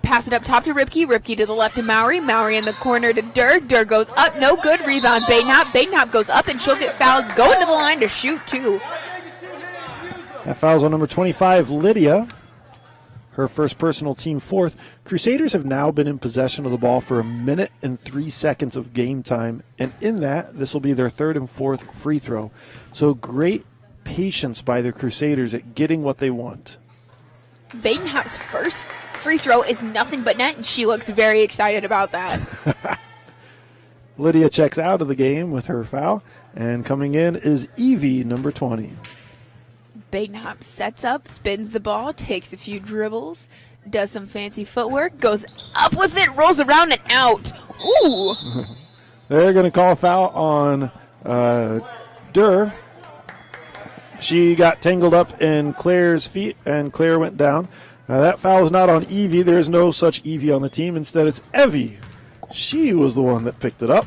Pass it up top to Ripke. Ripke to the left to Mowry. Mowry in the corner to Durr. Durr goes up. No good. Rebound Badenhop. Badenhop goes up and she'll get fouled. Going to the line to shoot 2. That foul's on number 25, Lydia. Her first personal, team fourth. Crusaders have now been in possession of the ball for 1 minute and 3 seconds of game time. And in that, this will be their third and fourth free throw. So great patience by the Crusaders at getting what they want. Badenhop's first free throw is nothing but net, and she looks very excited about that. Lydia checks out of the game with her foul. And coming in is Evie, number 20. Badenhop sets up, spins the ball, takes a few dribbles, does some fancy footwork, goes up with it, rolls around and out. Ooh! They're going to call a foul on Durr. She got tangled up in Claire's feet, and Claire went down. That foul is not on Evie. There's no such Evie on the team. Instead, it's Evie. She was the one that picked it up.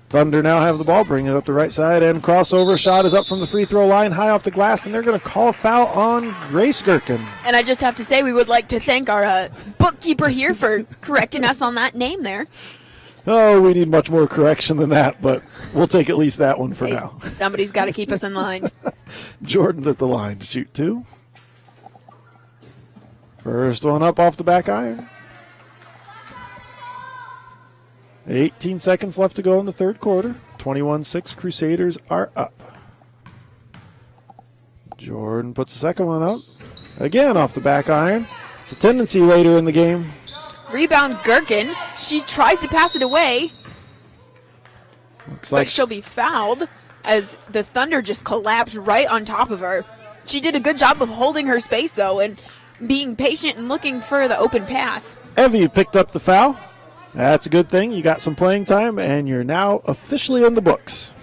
Thunder now have the ball, bring it up the right side, and crossover shot is up from the free throw line, high off the glass, and they're going to call a foul on Grace Gherkin. And I just have to say, we would like to thank our bookkeeper here for correcting us on that name there. Oh, we need much more correction than that, but we'll take at least that one for now. Somebody's got to keep us in line. Jordan's at the line to shoot two. First one up off the back iron. 18 seconds left to go in the third quarter. 21-6, Crusaders are up. Jordan puts the second one up. Again off the back iron. It's a tendency later in the game. Rebound Gherkin. She tries to pass it away, Looks but like she'll be fouled as the Thunder just collapsed right on top of her. She did a good job of holding her space, though, and being patient and looking for the open pass. Evie picked up the foul. That's a good thing. You got some playing time, and you're now officially in the books.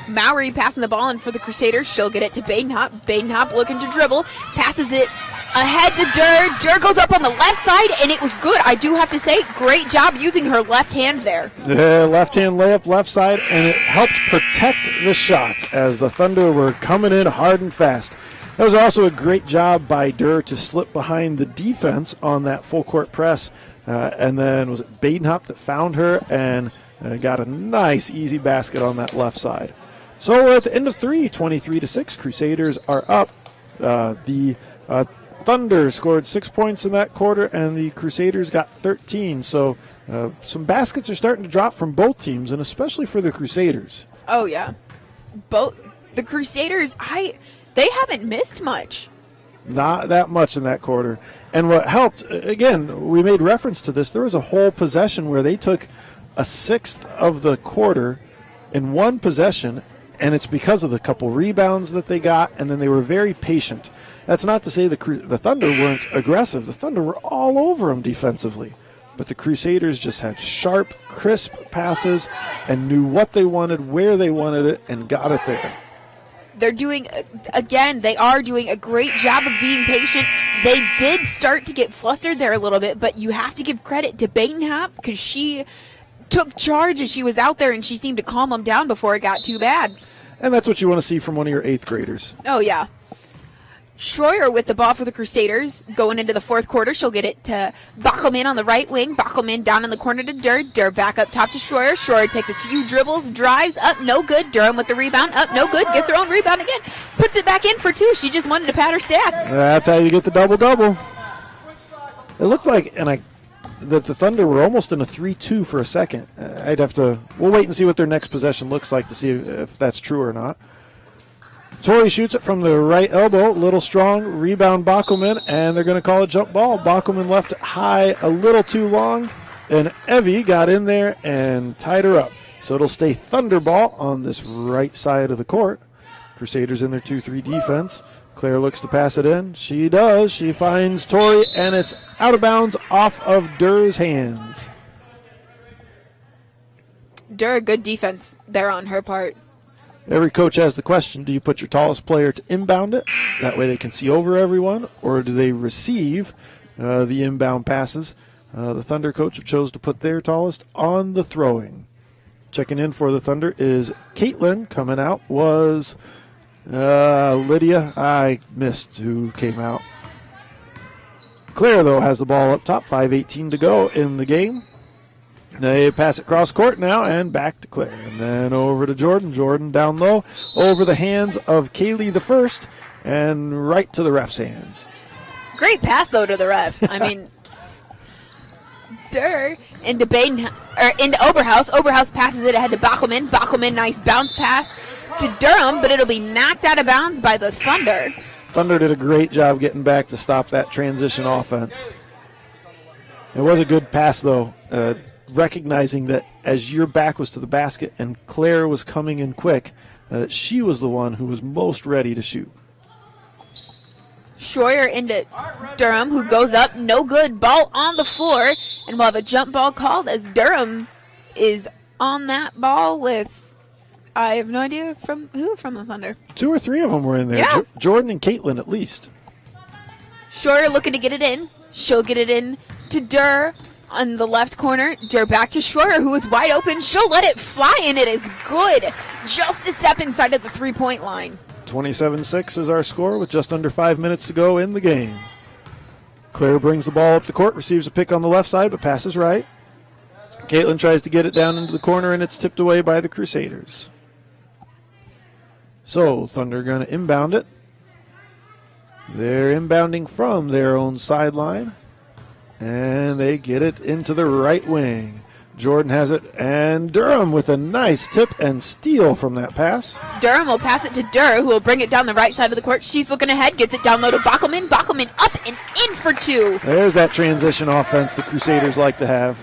Mowry passing the ball in for the Crusaders. She'll get it to Badenhop. Badenhop looking to dribble. Passes it ahead to Durr. Durr goes up on the left side, and it was good. I do have to say, great job using her left hand there. The left-hand layup, left side, and it helped protect the shot as the Thunder were coming in hard and fast. That was also a great job by Durr to slip behind the defense on that full-court press. And then was it Badenhop that found her and got a nice, easy basket on that left side. So we're at the end of three, 23-6. Crusaders are up. The Thunder scored 6 points in that quarter, and the Crusaders got 13. So some baskets are starting to drop from both teams, and especially for the Crusaders. Oh, yeah. The Crusaders, they haven't missed much. Not that much in that quarter. And what helped, again, we made reference to this, there was a whole possession where they took a sixth of the quarter in one possession, and it's because of the couple rebounds that they got, and then they were very patient. That's not to say the Thunder weren't aggressive. The Thunder were all over them defensively. But the Crusaders just had sharp, crisp passes and knew what they wanted, where they wanted it, and got it there. They are doing a great job of being patient. They did start to get flustered there a little bit, but you have to give credit to Badenhop because she took charge as she was out there, and she seemed to calm them down before it got too bad. And that's what you want to see from one of your eighth graders. Oh, yeah. Schroyer with the ball for the Crusaders. Going into the fourth quarter, she'll get it to Bachelman on the right wing. Bachelman down in the corner to Durr. Durr back up top to Schroyer. Schroyer takes a few dribbles, drives up, no good. Durham with the rebound, up, no good. Gets her own rebound again. Puts it back in for two. She just wanted to pad her stats. That's how you get the double-double. It looked like, that the Thunder were almost in a 3-2 for a second. We'll wait and see what their next possession looks like to see if that's true or not. Torrey shoots it from the right elbow, little strong, rebound Bachelman, and they're going to call a jump ball. Bachelman left it high a little too long, and Evie got in there and tied her up. So it'll stay Thunder ball on this right side of the court. Crusaders in their 2-3 defense. Claire looks to pass it in. She does. She finds Torrey, and it's out of bounds off of Durr's hands. Durr, good defense there on her part. Every coach has the question, do you put your tallest player to inbound it? That way they can see over everyone, or do they receive the inbound passes? The Thunder coach chose to put their tallest on the throwing. Checking in for the Thunder is Caitlin. Coming out was Lydia. I missed who came out. Claire, though, has the ball up top. 5:18 to go in the game. They pass it cross court now and back to Claire. And then over to Jordan. Jordan down low over the hands of Kaylee the first and right to the ref's hands. Great pass, though, to the ref. I mean, Durr into into Oberhaus. Oberhaus passes it ahead to Bachelman. Bachelman, nice bounce pass to Durham, but it'll be knocked out of bounds by the Thunder. Thunder did a great job getting back to stop that transition offense. It was a good pass, though, recognizing that as your back was to the basket and Claire was coming in quick, that she was the one who was most ready to shoot. Schroyer into Durham, who goes up, no good, ball on the floor, and we'll have a jump ball called as Durham is on that ball with, I have no idea from who from the Thunder. 2 or 3 of them were in there. Yeah. Jordan and Caitlin at least. Schroyer looking to get it in. She'll get it in to Durr on the left corner. Durr back to Schroyer, who is wide open. She'll let it fly, and it is good. Just a step inside of the three-point line. 27-6 is our score with just under 5 minutes to go in the game. Claire brings the ball up the court, receives a pick on the left side, but passes right. Caitlin tries to get it down into the corner, and it's tipped away by the Crusaders. So Thunder going to inbound it. They're inbounding from their own sideline, and they get it into the right wing. Jordan has it, and Durham with a nice tip and steal from that pass. Durham will pass it to Durr, who will bring it down the right side of the court. She's looking ahead, gets it down low to Bachelman. Bachelman up and in for 2. There's that transition offense the Crusaders like to have.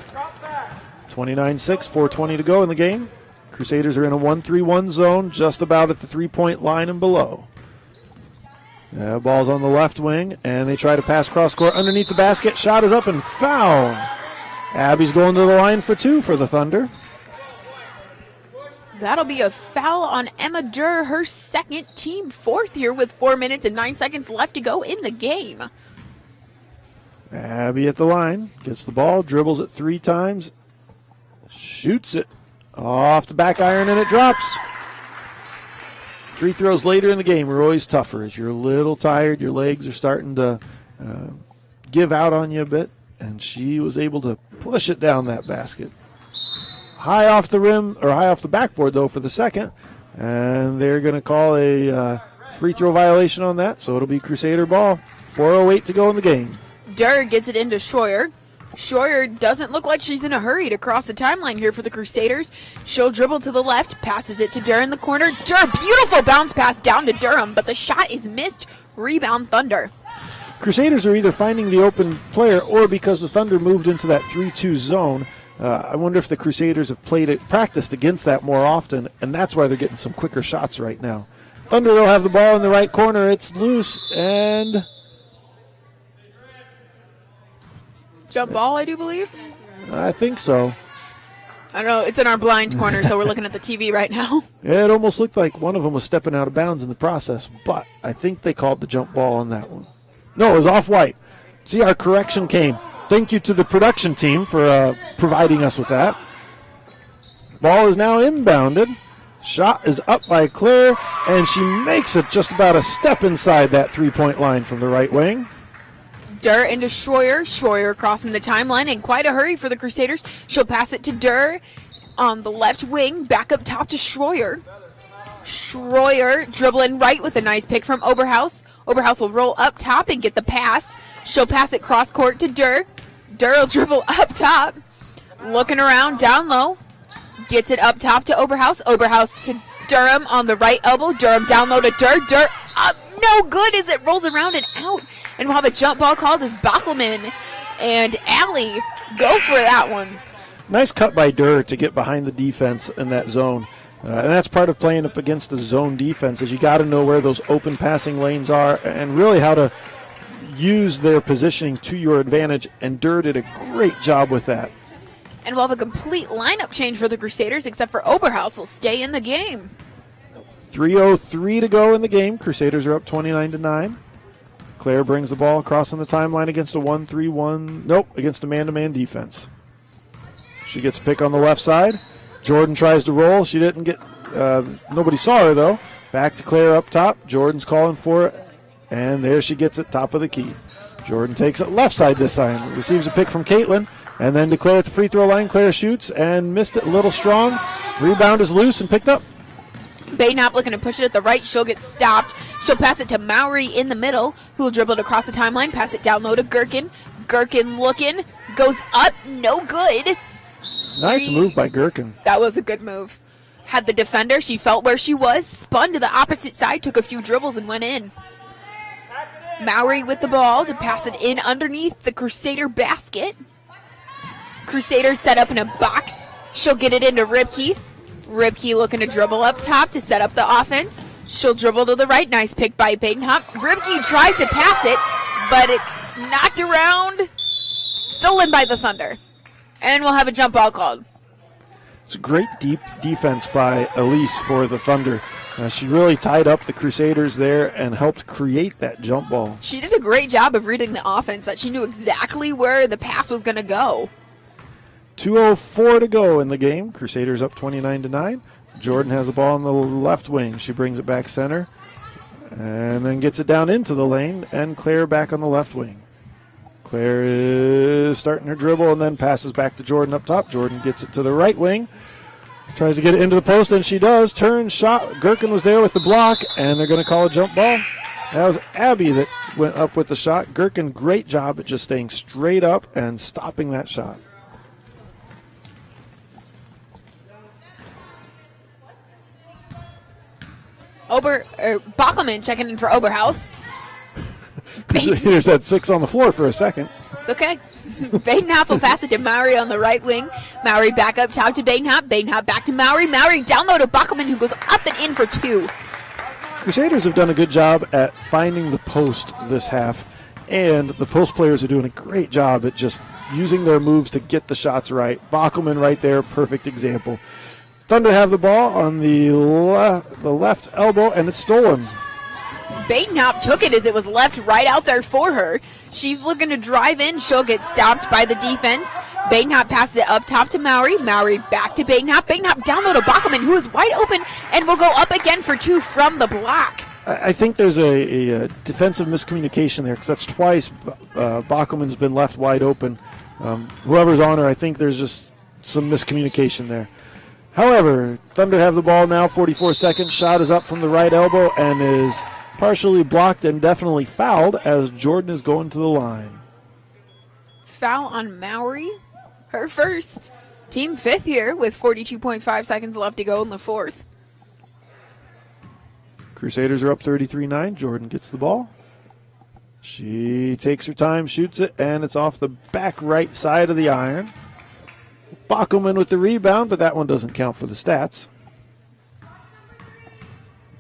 29-6, 4:20 to go in the game. Crusaders are in a 1-3-1 zone, just about at the three-point line and below. Ball's on the left wing, and they try to pass cross court underneath the basket. Shot is up and foul. Abby's going to the line for 2 for the Thunder. That'll be a foul on Emma Durr, her second, team 4th here with 4 minutes and 9 seconds left to go in the game. Abby at the line, gets the ball, dribbles it 3 times, shoots it off the back iron, and it drops. Free throws later in the game are always tougher as you're a little tired, your legs are starting to give out on you a bit. And she was able to push it down that basket. High off the rim, or high off the backboard, though, for the second. And they're going to call a free throw violation on that, so it'll be Crusader ball. 4:08 to go in the game. Durr gets it into Schroyer. Schroyer doesn't look like she's in a hurry to cross the timeline here for the Crusaders. She'll dribble to the left, passes it to Durr in the corner. Durr, beautiful bounce pass down to Durham, but the shot is missed. Rebound Thunder. Crusaders are either finding the open player or because the Thunder moved into that 3-2 zone. I wonder if the Crusaders have practiced against that more often, and that's why they're getting some quicker shots right now. Thunder will have the ball in the right corner. It's loose, and Jump ball, I do believe. I think so. I don't know. It's in our blind corner, so we're looking at the TV right now. Yeah, it almost looked like one of them was stepping out of bounds in the process, but I think they called the jump ball on that one. No, it was off-white. See, our correction came. Thank you to the production team for providing us with that. Ball is now inbounded. Shot is up by Claire, and she makes it just about a step inside that three-point line from the right wing. Durr into Schroyer. Schroyer crossing the timeline in quite a hurry for the Crusaders. She'll pass it to Durr on the left wing. Back up top to Schroyer. Schroyer dribbling right with a nice pick from Oberhaus. Oberhaus will roll up top and get the pass. She'll pass it cross court to Durr. Durr will dribble up top. Looking around down low. Gets it up top to Oberhaus. Oberhaus to Durham on the right elbow. Durham down low to Durr. Durr up. No good as it rolls around and out. And we'll have a jump ball called as Bachelman and Allie go for that one. Nice cut by Durr to get behind the defense in that zone. And that's part of playing up against the zone defense is you got to know where those open passing lanes are and really how to use their positioning to your advantage. And Durr did a great job with that. And we'll have a complete lineup change for the Crusaders except for Oberhaus will stay in the game. 3:03 to go in the game. Crusaders are up 29-9. Claire brings the ball across on the timeline against a 1-3-1. Nope, against a man-to-man defense. She gets a pick on the left side. Jordan tries to roll. She didn't get, nobody saw her though. Back to Claire up top. Jordan's calling for it. And there she gets it, top of the key. Jordan takes it left side this time. Receives a pick from Caitlin. And then to Claire at the free throw line. Claire shoots and missed it a little strong. Rebound is loose and picked up. Badenhop looking to push it at the right. She'll get stopped. She'll pass it to Mowry in the middle, who will dribble it across the timeline, pass it down low to Gherkin. Gherkin looking, goes up, no good. Nice move by Gherkin. That was a good move. Had the defender, she felt where she was, spun to the opposite side, took a few dribbles and went in. Mowry with the ball to pass it in underneath the Crusader basket. Crusaders set up in a box. She'll get it into Ribke. Ribke looking to dribble up top to set up the offense. She'll dribble to the right. Nice pick by Badenhop. Ribke tries to pass it, but it's knocked around. Stolen by the Thunder. And we'll have a jump ball called. It's a great deep defense by Elise for the Thunder. She really tied up the Crusaders there and helped create that jump ball. She did a great job of reading the offense, that she knew exactly where the pass was going to go. 2:04 to go in the game. Crusaders up 29-9. Jordan has the ball on the left wing. She brings it back center and then gets it down into the lane, and Claire back on the left wing. Claire is starting her dribble and then passes back to Jordan up top. Jordan gets it to the right wing. Tries to get it into the post, and she does. Turn, shot. Gherkin was there with the block, and they're going to call a jump ball. That was Abby that went up with the shot. Gherkin, great job at just staying straight up and stopping that shot. Bockelman checking in for Oberhaus. Crusaders had 6 on the floor for a second. It's okay. Badenhop will pass it to Mowry on the right wing. Mowry back up top to Badenhop. Badenhop back to Mowry. Mowry down low to Bockelman, who goes up and in for 2. Crusaders have done a good job at finding the post this half, and the post players are doing a great job at just using their moves to get the shots right. Bockelman right there, perfect example. Thunder have the ball on the left elbow, and it's stolen. Badenhop took it as it was left right out there for her. She's looking to drive in. She'll get stopped by the defense. Badenhop passes it up top to Mowry. Mowry back to Badenhop. Badenhop down low to Bockelman, who is wide open and will go up again for 2 from the block. I think there's a defensive miscommunication there, because that's twice Bockelman's been left wide open. Whoever's on her, I think there's just some miscommunication there. However, Thunder have the ball now, 44 seconds. Shot is up from the right elbow and is partially blocked and definitely fouled as Jordan is going to the line. Foul on Mowry, her first. Team 5th here with 42.5 seconds left to go in the 4th. Crusaders are up 33-9. Jordan gets the ball. She takes her time, shoots it, and it's off the back right side of the iron. Bockelman with the rebound, but that one doesn't count for the stats.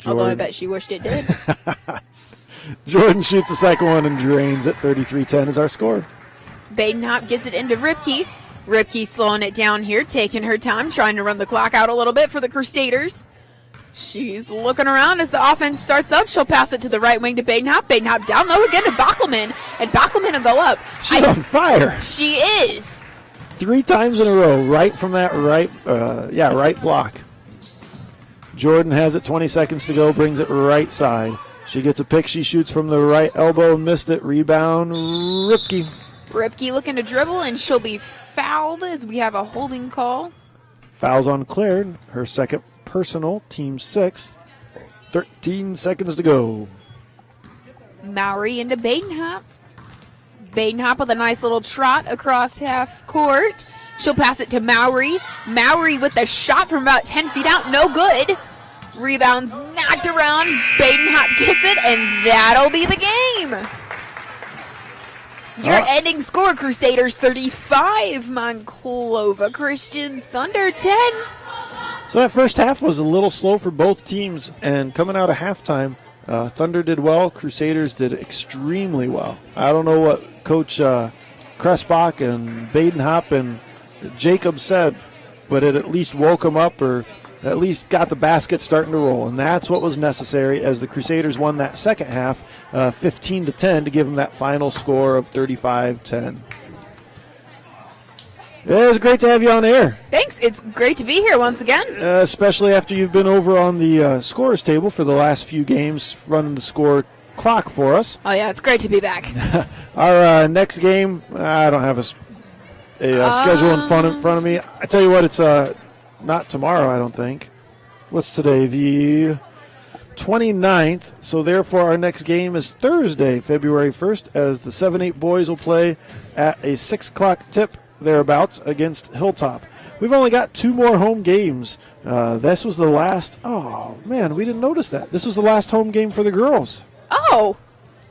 Although I bet she wished it did. Jordan shoots the second one and drains it. 33-10 is our score. Badenhop gets it into Ribke. Ribke slowing it down here, taking her time, trying to run the clock out a little bit for the Crusaders. She's looking around as the offense starts up. She'll pass it to the right wing to Badenhop. Badenhop down low again to Bockelman, and Bockelman will go up. She's on fire. She is. 3 times in a row, right from that right block. Jordan has it, 20 seconds to go, brings it right side. She gets a pick, she shoots from the right elbow, missed it, rebound, Ribke. Ribke looking to dribble, and she'll be fouled as we have a holding call. Fouls on Claire, her second personal, team 6th. 13 seconds to go. Mowry into Badenhop. Badenhop with a nice little trot across half court. She'll pass it to Mowry. Mowry with the shot from about 10 feet out. No good. Rebounds knocked around. Badenhop gets it, and that'll be the game. Your ending score, Crusaders 35, Monclova Christian Thunder 10. So that first half was a little slow for both teams, and coming out of halftime, Thunder did well, Crusaders did extremely well. I don't know what Coach Cressbach and Badenhop and Jacob said, but it at least woke them up, or at least got the basket starting to roll, and that's what was necessary as the Crusaders won that second half 15-10 to give them that final score of 35-10. It was great to have you on air. Thanks. It's great to be here once again. Especially after you've been over on the scorers table for the last few games, running the score clock for us. Oh, yeah, it's great to be back. Our next game, I don't have a schedule in front of me. I tell you what, it's not tomorrow, I don't think. What's today? The 29th. So therefore, our next game is Thursday, February 1st, as the 7-8 boys will play at a 6 o'clock tip thereabouts against Hilltop. We've only got 2 more home games. This was the last. Oh, man, we didn't notice that. This was the last home game for the girls. Oh,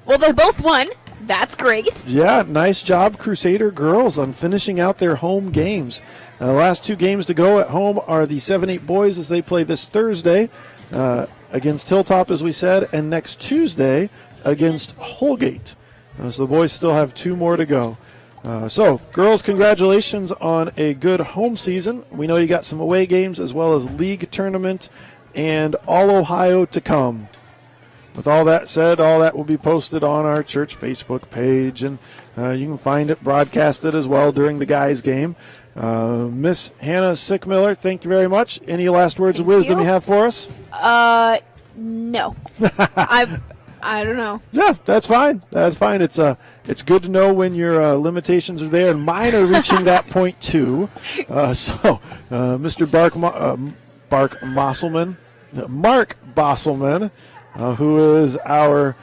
well, they both won. That's great. Yeah, nice job, Crusader girls, on finishing out their home games. The last 2 games to go at home are the 7-8 boys as they play this Thursday against Hilltop, as we said, and next Tuesday against Holgate. So the boys still have 2 more to go. So, girls, congratulations on a good home season. We know you got some away games as well as league tournament and all Ohio to come. With all that said, all that will be posted on our church Facebook page, and you can find it broadcasted as well during the guys' game. Miss Hannah Sickmiller, thank you very much. Any last words of wisdom you have for us? No. I don't know. Yeah, that's fine. That's fine. It's good to know when your limitations are there, and mine are reaching that point too. Mr. Mark Bosselman, who is our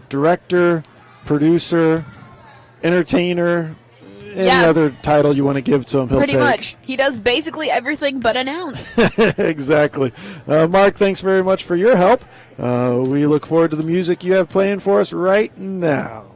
director, producer, entertainer, any other title you want to give to him, he'll Pretty take. much. He does basically everything but announce. Exactly. Mark, thanks very much for your help. We look forward to the music you have playing for us right now.